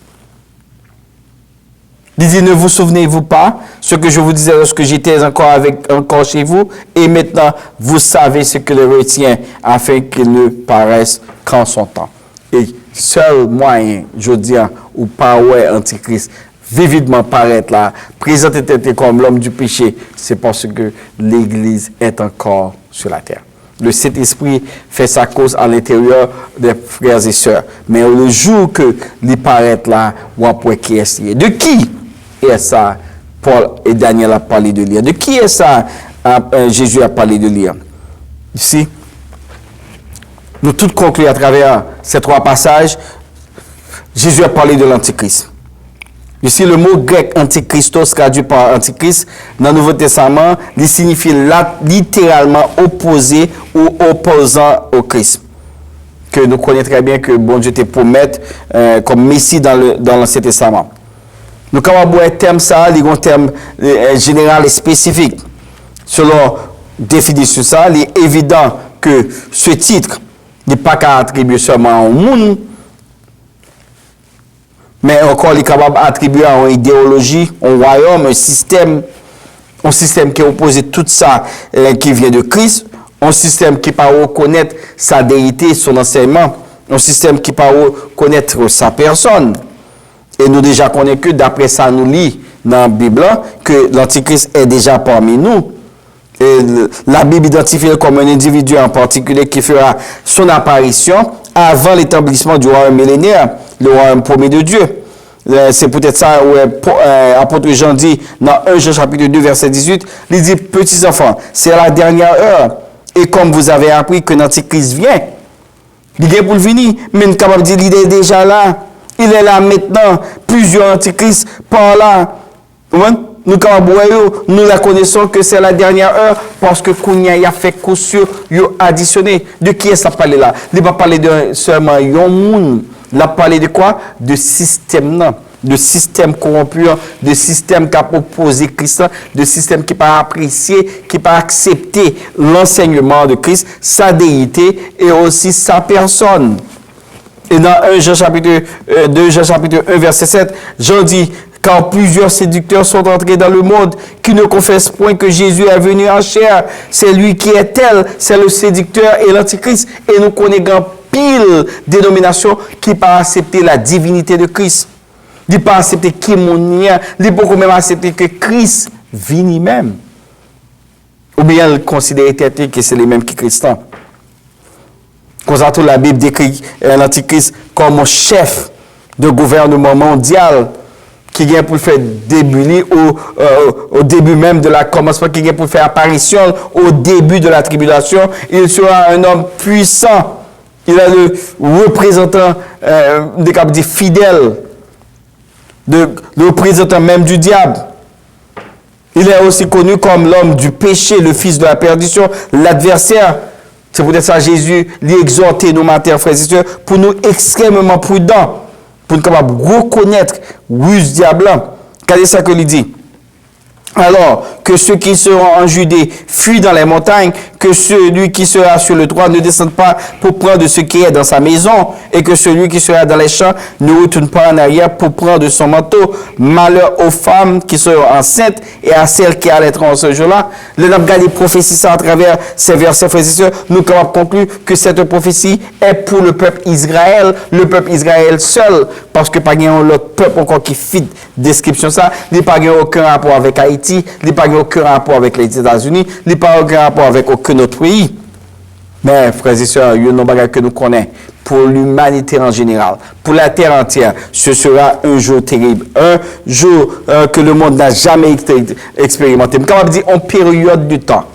Il dit, ne vous souvenez-vous pas ce que je vous disais lorsque j'étais encore chez vous, et maintenant vous savez ce que le retient afin qu'il ne paraisse qu'en son temps. Et seul moyen, je dis, ou pas ouais antichrist, vividement paraître là, présenter comme l'homme du péché, c'est parce que l'Église est encore sur la terre. Le Saint-Esprit fait sa cause à l'intérieur des frères et sœurs. Mais le jour que il paraît là, on va qui est de qui est ça? Paul et Daniel a parlé de lire. De qui est ça? Jésus a parlé de lire. Ici, nous tous concluons à travers ces 3 passages. Jésus a parlé de l'Antichrist. Ici, le mot grec antichristos, traduit par antichrist, dans le Nouveau Testament, il signifie littéralement opposé ou opposant au Christ. Que nous connaissons très bien que bon Dieu te promette comme Messie dans l'Ancien Testament. Nous avons un terme ça, il y a un terme général et spécifique. Selon définition ça, il est évident que ce titre n'est pas qu'à attribuer seulement au monde, mais encore il est capable d'attribuer à une idéologie, un royaume, un système qui oppose tout ça qui vient de Christ, un système qui peut reconnaître sa déité, son enseignement, un système qui peut reconnaître sa personne. Et nous déjà connaissons que d'après ça nous lit dans la Bible que l'Antichrist est déjà parmi nous. Et la Bible identifie comme un individu en particulier qui fera son apparition avant l'établissement du royaume millénaire, le royaume promis de Dieu. C'est peut-être ça où l'apôtre Jean dit dans 1 Jean chapitre 2 verset 18, il dit, petits enfants, c'est la dernière heure. Et comme vous avez appris que l'Antichrist vient, il est pour le venir, mais nous sommes capables de dire qu'il est déjà là. Il est là maintenant. Plusieurs antichrists par là. Nous, nous la connaissons que c'est la dernière heure parce que Kounia y a fait coup sûr, il a additionné. De qui est-ce qu'il parle là? Il ne va pas parler de seulement un monde. Il a parlé de quoi? De système, non? De système corrompu, de système qui a proposé Christ, de système qui n'a pas apprécié, qui n'a pas accepté l'enseignement de Christ, sa déité et aussi sa personne. Et dans 2 Jean chapitre 1, verset 7, Jean dit, car plusieurs séducteurs sont entrés dans le monde qui ne confessent point que Jésus est venu en chair. C'est lui qui est tel, c'est le séducteur et l'antichrist. Et nous connaissons pile dénominations qui pas accepter la divinité de Christ. Ils pas accepter qui monia, ils pas même accepter que Christ vit lui-même. Ou bien considérer que c'est les mêmes qui Christ. Comme ça, la Bible décrit l'Antichrist comme un chef de gouvernement mondial qui vient pour faire début au début même de la commencement, qui vient pour faire apparition au début de la tribulation. Il sera un homme puissant. Il est le représentant des fidèles, le représentant même du diable. Il est aussi connu comme l'homme du péché, le fils de la perdition, l'adversaire. C'est peut-être ça Jésus lui exhorté nos matins, frères et sœurs, pour nous extrêmement prudents, pour nous capables de reconnaître ruse diable. Regardez ça que il dit. Alors que ceux qui seront en Judée fuient dans les montagnes, que celui qui sera sur le trône ne descende pas pour prendre ce qui est dans sa maison, et que celui qui sera dans les champs ne retourne pas en arrière pour prendre son manteau. Malheur aux femmes qui seront enceintes et à celles qui allaiteront en ce jour-là. Le Nabgali prophétie ça à travers ces versets, frères et sœurs. Nous pouvons conclure que cette prophétie est pour le peuple Israël seul, parce que pas l'autre peuple encore qui fit description ça, il n'y a pas aucun rapport avec Haïti, il n'y a pas aucun rapport avec les États-Unis, il n'y a pas aucun rapport avec aucun autre pays. Mais, frères et sœurs, il y a un bagage que nous connaissons pour l'humanité en général, pour la terre entière. Ce sera un jour terrible, un jour que le monde n'a jamais expérimenté. Mais quand on dit en période de temps,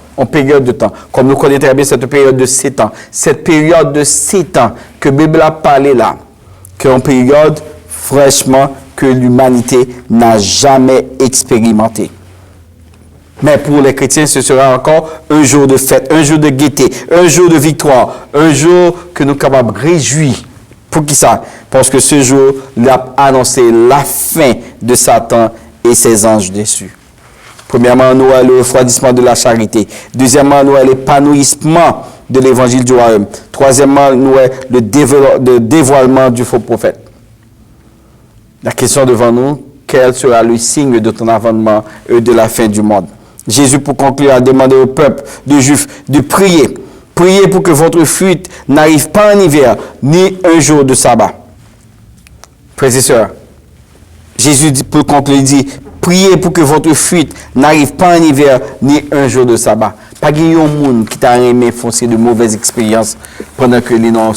comme nous connaissons très bien cette période de 7 ans, cette période de 7 ans que la Bible a parlé là, que une période fraîchement que l'humanité n'a jamais expérimenté. Mais pour les chrétiens, ce sera encore un jour de fête, un jour de gaieté, un jour de victoire, un jour que nous sommes capables de réjouir. Pour qui ça? Parce que ce jour, il a annoncé la fin de Satan et ses anges déçus. Premièrement, nous avons le refroidissement de la charité. Deuxièmement, nous avons l'épanouissement de l'évangile du royaume. Troisièmement, nous avons le dévoilement du faux prophète. La question devant nous, quel sera le signe de ton avènement et de la fin du monde? Jésus, pour conclure, a demandé au peuple de Juifs de prier. Priez pour que votre fuite n'arrive pas en hiver, ni un jour de sabbat. Frères et sœurs, Jésus, pour conclure, dit, priez pour que votre fuite n'arrive pas en hiver, ni un jour de sabbat. Pas qu'il y ait un monde qui t'a aimé foncer de mauvaises expériences pendant que les gens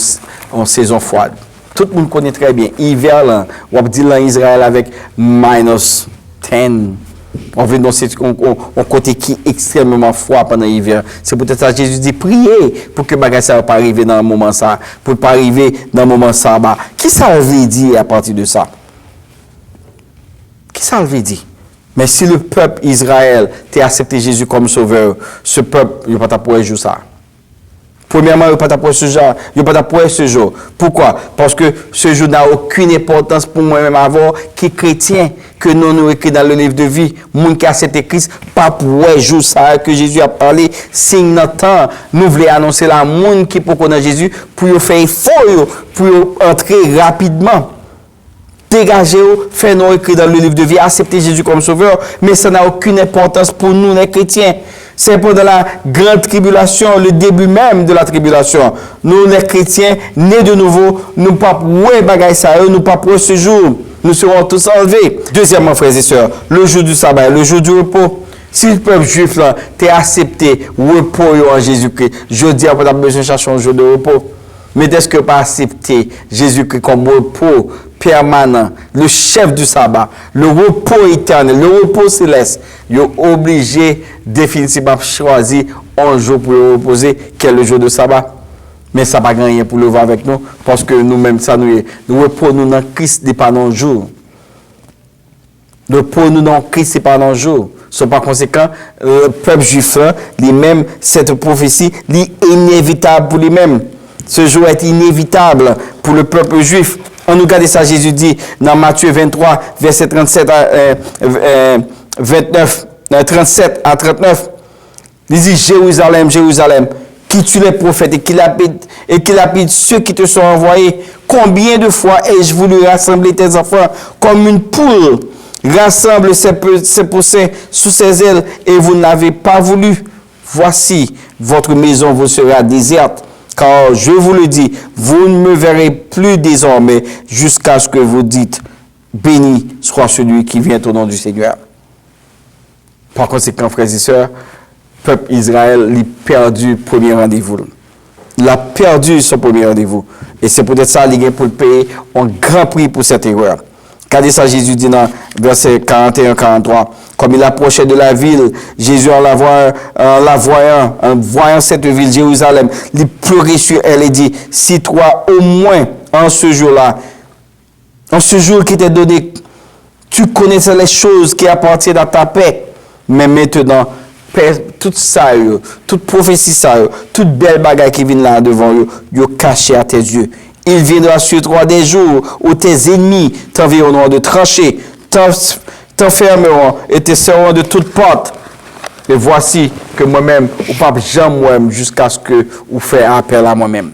en saison froide. Tout le monde connaît très bien. Hiver, là, on dit là en Israël avec -10. On vient dans un côté qui est extrêmement froid pendant l'hiver. C'est peut-être ça que Jésus dit, priez pour que bagage ça ne va pas arriver dans le moment ça, pour ne pas arriver dans le moment sabbat. Qui ça veut dire à partir de ça? Qui ça veut dire? Mais si le peuple Israël t'a accepté Jésus comme sauveur, ce peuple, il ne va pas pouvoir jouer ça. Premièrement, il n'y a pas pour ce genre. Il n'y a pas pour ce jour. Pourquoi? Parce que ce jour n'a aucune importance pour moi-même avant qui est chrétien, que nous écrit dans le livre de vie. Moun qui a accepté Christ, pas pour jour ça que Jésus a parlé. Signe notre temps, nous voulons annoncer la moun qui peut connaître Jésus pour faire effort, pour entrer rapidement. Dégagez-vous, faites-nous écrire dans le livre de vie, acceptez Jésus comme sauveur, mais ça n'a aucune importance pour nous les chrétiens. C'est pendant la grande tribulation, le début même de la tribulation. Nous, les chrétiens, nés de nouveau, nous pas pour bagaille ça, nous pas pour ce jour. Nous serons tous enlevés. Deuxièmement, frères et sœurs, le jour du sabbat, le jour du repos. Si le peuple juif là, t'es accepté, repos en Jésus-Christ, je dis, on a besoin de chercher un jour de repos. Mais est-ce que pas accepter Jésus-Christ comme repos permanent, le chef du sabbat, le repos éternel, le repos céleste, il est obligé définitivement de choisir un jour pour le reposer, qui est le jour de sabbat. Mais ça n'a pas rien pour le voir avec nous, parce que nous-mêmes, ça nous repos nous dans Christ n'est pas dans jour. Le repos nous dans Christ n'est pas dans jour. Par conséquent, le peuple juif, lui-même, cette prophétie, est inévitable pour lui-même. Ce jour est inévitable pour le peuple juif. On nous regarde ça, Jésus dit dans Matthieu 23, verset 37 37 à 39. Il dit, Jérusalem, Jérusalem, qui tue les prophètes et qui lapide ceux qui te sont envoyés. Combien de fois ai-je voulu rassembler tes enfants comme une poule rassemble ses poussins sous ses ailes et vous n'avez pas voulu. Voici, votre maison vous sera déserte. Car je vous le dis, vous ne me verrez plus désormais jusqu'à ce que vous dites, béni soit celui qui vient au nom du Seigneur. Par conséquent, frères et sœurs, le peuple Israël a perdu le premier rendez-vous. Il a perdu son premier rendez-vous. Et c'est peut-être ça qu'il a pour le payer un grand prix pour cette erreur. Regardez ça, Jésus dit dans verset 41-43. Comme il approchait de la ville, Jésus en voyant cette ville, Jérusalem, il pleurait sur elle et dit, si toi au moins en ce jour-là, en ce jour qui t'est donné, tu connaissais les choses qui appartiennent à ta paix, mais maintenant, tout ça, toute prophétie ça, toute belle bagaille qui vient là devant eux, ils caché à tes yeux. Il viendra sur toi des jours où tes ennemis t'enverront de tranchées, t'enfermeront et te serreront de toutes portes. Et voici que moi-même, ou pas jamais moi-même, jusqu'à ce que vous faites appel à moi-même.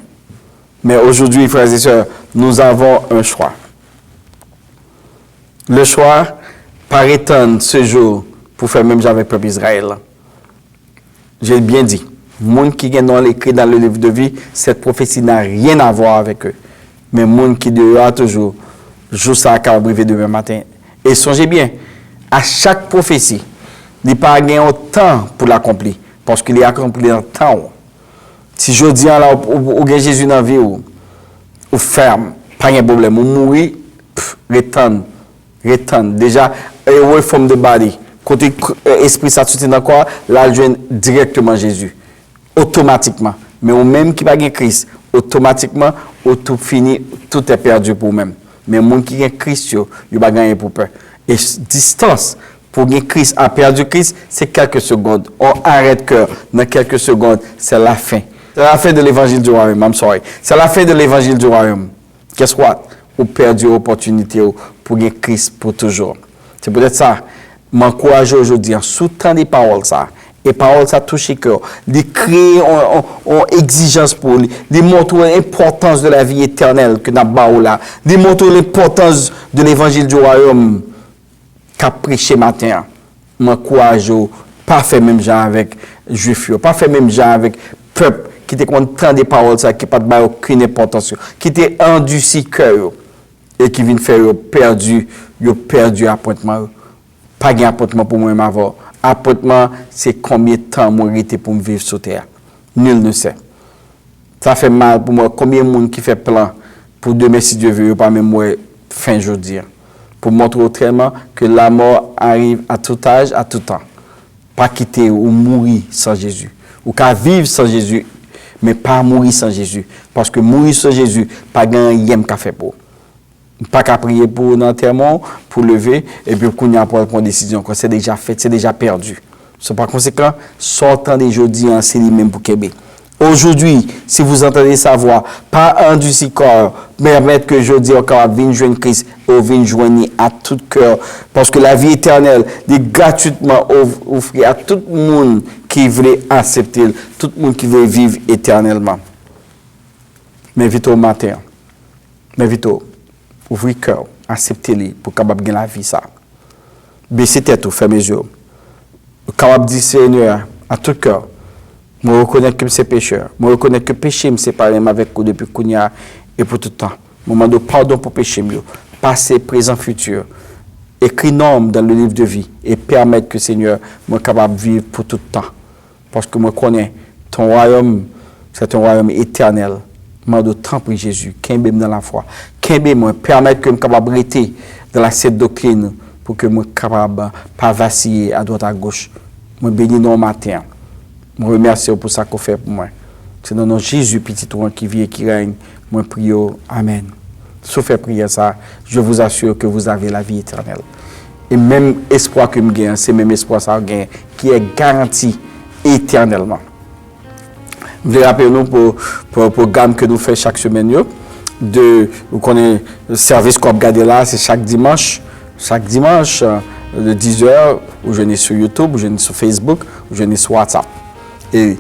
Mais aujourd'hui, frères et sœurs, nous avons un choix. Le choix, par étendre ce jour, pour faire même avec le peuple Israël. J'ai bien dit. Les gens qui ont écrit dans le livre de vie, cette prophétie n'a rien à voir avec eux. Mais les gens qui dehors toujours, jour ça à briver demain matin. Et songez bien, à chaque prophétie, il n'y a pas autant pour l'accomplir. Parce qu'il est accompli dans le temps. Si je dis là, ou Jésus dans la vie, ou ferme, pas de problème. Ou mourir, return. Déjà, away from the body. Côté esprit, ça tout dans quoi? Là, je viens directement Jésus. Automatiquement. Mais au même qui n'a pas Christ, automatiquement, tout fini, tout est perdu pour eux-mêmes. Mais les gens qui ont Christ, ils n'ont pas gagné pour peur. Et distance pour gagner Christ, à perdu Christ, c'est quelques secondes. On arrête cœur. Dans quelques secondes, c'est la fin. C'est la fin de l'évangile du royaume. I'm sorry. C'est la fin de l'évangile du royaume. Guess what? On perdu l'opportunité pour gagner Christ pour toujours. C'est peut-être ça. M'encourage aujourd'hui en sous-temps des paroles ça. Et paroles ça touche le cœur. De créer une exigence pour lui. De montrer l'importance de la vie éternelle que nous avons là. De montrer l'importance de l'évangile du royaume qu'a prêché matin. M'encourage pas faire même genre avec juifs, pas faire même genre avec peuple qui était content des paroles ça, qui n'a pas aucune importance, qui était endurci cœur et qui vient faire perdu appointement. Pas de appointement pour moi-même avoir. Appointement, c'est combien de temps moi été pour me vivre sur terre. Nul ne sait. Ça fait mal pour moi. Combien de monde qui fait plan pour demain, si Dieu veut, pas même moi, fin jour dire. Pour montrer autrement que la mort arrive à tout âge, à tout temps. Pas quitter ou mourir sans Jésus. Ou qu'à vivre sans Jésus, mais pas mourir sans Jésus. Parce que mourir sans Jésus, pas gagner qu'à faire pour. Pas qu'à prier pour l'enterrement, pour lever, et puis qu'on y a pour prendre une décision. C'est déjà fait, c'est déjà perdu. Par conséquent, sortant des jeudis, c'est lui-même pour Québec. Aujourd'hui, si vous entendez sa voix, pas un du six corps, permettre que je dis encore, viens joindre Christ, ou viens joindre à tout cœur. Parce que la vie éternelle est gratuitement offerte à tout le monde qui veut accepter, tout le monde qui veut vivre éternellement. Mais vite au matin, mais vite ouvrez le cœur, acceptez-les pour capable gagner la vie ça. Baissez tête, fermez les yeux. Capable dire Seigneur à tout cœur. Je reconnais que c'est pécheur. Je reconnais que péché me sépare avec vous depuis Kounia et pour tout le temps. Je demande pardon pour péché, passé, présent, futur. Écris norme dans le livre de vie et permettre que Seigneur soit capable de vivre pour tout le temps. Parce que je connais ton royaume, c'est un royaume éternel. Je demande temps pour Jésus, qu'il me dans la foi. Qu'il me permettre que je sois capable de rester dans la cette doctrine pour que je sois capable de ne pas vaciller à droite à gauche. Je bénis non matin. Je vous remercie pour ça qu'on fait pour moi. C'est dans notre Jésus, petit roi qui vit et qui règne. Moi, prie. Amen. Sauf faire prier ça, je vous assure que vous avez la vie éternelle. Et même espoir que je gagne, c'est même espoir ça gagne, qui est garanti éternellement. Je voulais rappeler nous pour le programme que nous faisons chaque semaine. Vous connaissez le service qu'on regarde là, c'est chaque dimanche. Chaque dimanche, de 10h, où je suis sur YouTube, où je suis sur Facebook, où je suis sur WhatsApp. Et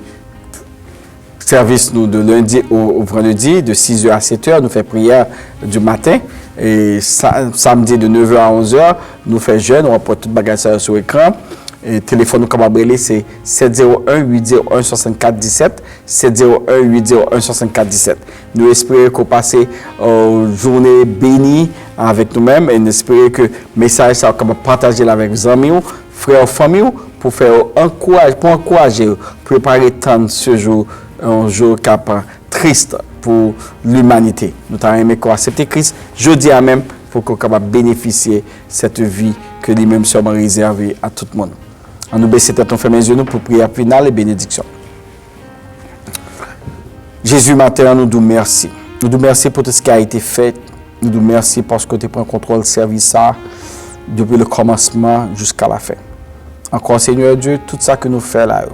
service nous de lundi au vendredi, de 6h à 7h, nous faisons prière du matin. Et samedi de 9h à 11h, nous faisons jeûne, on reporte tout le bagage sur l'écran. Et téléphone nous capable c'est 701-801-6417, 701-801-6417. Nous espérons qu'on passe une journée bénie avec nous-mêmes et nous espérons que le message soit capable de partager avec vos amis, frères, familles, pour encourager, préparer tant ce jour, un jour triste pour l'humanité. Nous avons aimé accepter Christ, jeudi à même, pour qu'on soit capable de bénéficier de cette vie que lui-même sommes réservés à tout le monde. On nous baisse tête, on ferme les yeux pour prière finale et bénédiction. Jésus, matin, nous nous merci. Nous nous merci pour tout ce qui a été fait. Nous nous merci parce que tu prends contrôle du service depuis le commencement jusqu'à la fin. Encore, Seigneur Dieu, tout ça que nous faisons là,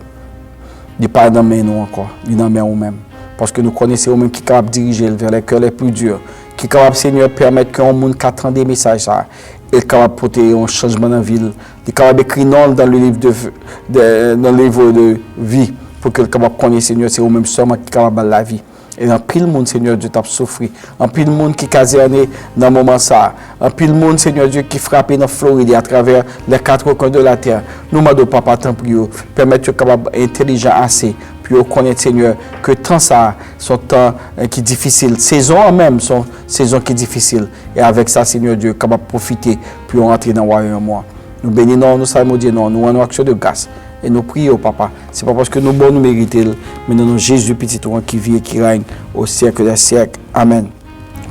il n'est pas dans nous encore, il est dans nous-mêmes. Parce que nous connaissons nous-mêmes qui est capable de diriger vers les cœurs les plus durs, qui est capable, Seigneur, de permettre qu'un monde qui attend des messages, il est capable de porter un changement dans la ville, il est capable d'écrire non dans le livre de vie, pour que le capable de connaître, Seigneur, c'est vous-même seulement qui est capable de la vie. Et en pile monde, Seigneur Dieu, t'a souffert. En pile monde qui caserné dans le moment ça. En pile monde, Seigneur Dieu, qui frappé dans Floride à travers les quatre coins de la terre. Nous, madame, papa, tant pour vous, permettre capable intelligent assez, pour connaître, Seigneur, que temps ça, son temps qui est difficile. Saison en même, son saison qui est difficile. Et avec ça, Seigneur Dieu, capable de profiter, pour entrer dans le royaume. Nous bénissons, nous savons dire non, nous avons action de grâce. Et nous prions, papa. Ce n'est pas parce que nous nous méritons, mais nous Jésus, petit roi qui vit et qui règne au siècle des siècles. Amen.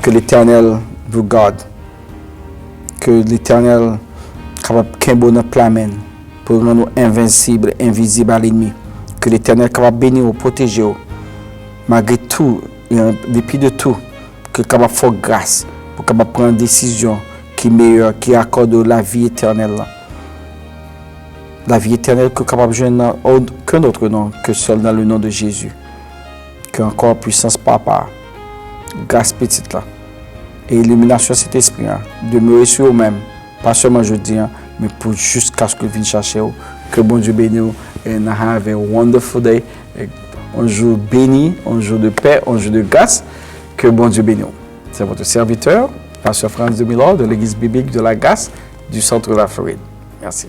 Que l'Éternel vous garde. Que l'Éternel capable de notre plan pour rendre nous invincibles, invisibles à l'ennemi. Que l'Éternel capable de bénir ou protéger malgré tout, depuis de tout, que capable de faire grâce pour capable prendre une décision qui est meilleure, qui accorde la vie éternelle. La vie éternelle que capable de joindre aucun autre nom que seul dans le nom de Jésus. Que encore puissance papa, grâce petite là, et illumination cet esprit, demeurer sur eux-mêmes, pas seulement jeudi, mais pour jusqu'à ce que vienne chercher. Que bon Dieu bénisse and have a wonderful day. Un jour béni, un jour de paix, un jour de grâce. Que bon Dieu bénisse. C'est votre serviteur, Pasteur Franz de Milord de l'Église biblique de la Grâce du centre de la Floride. Merci.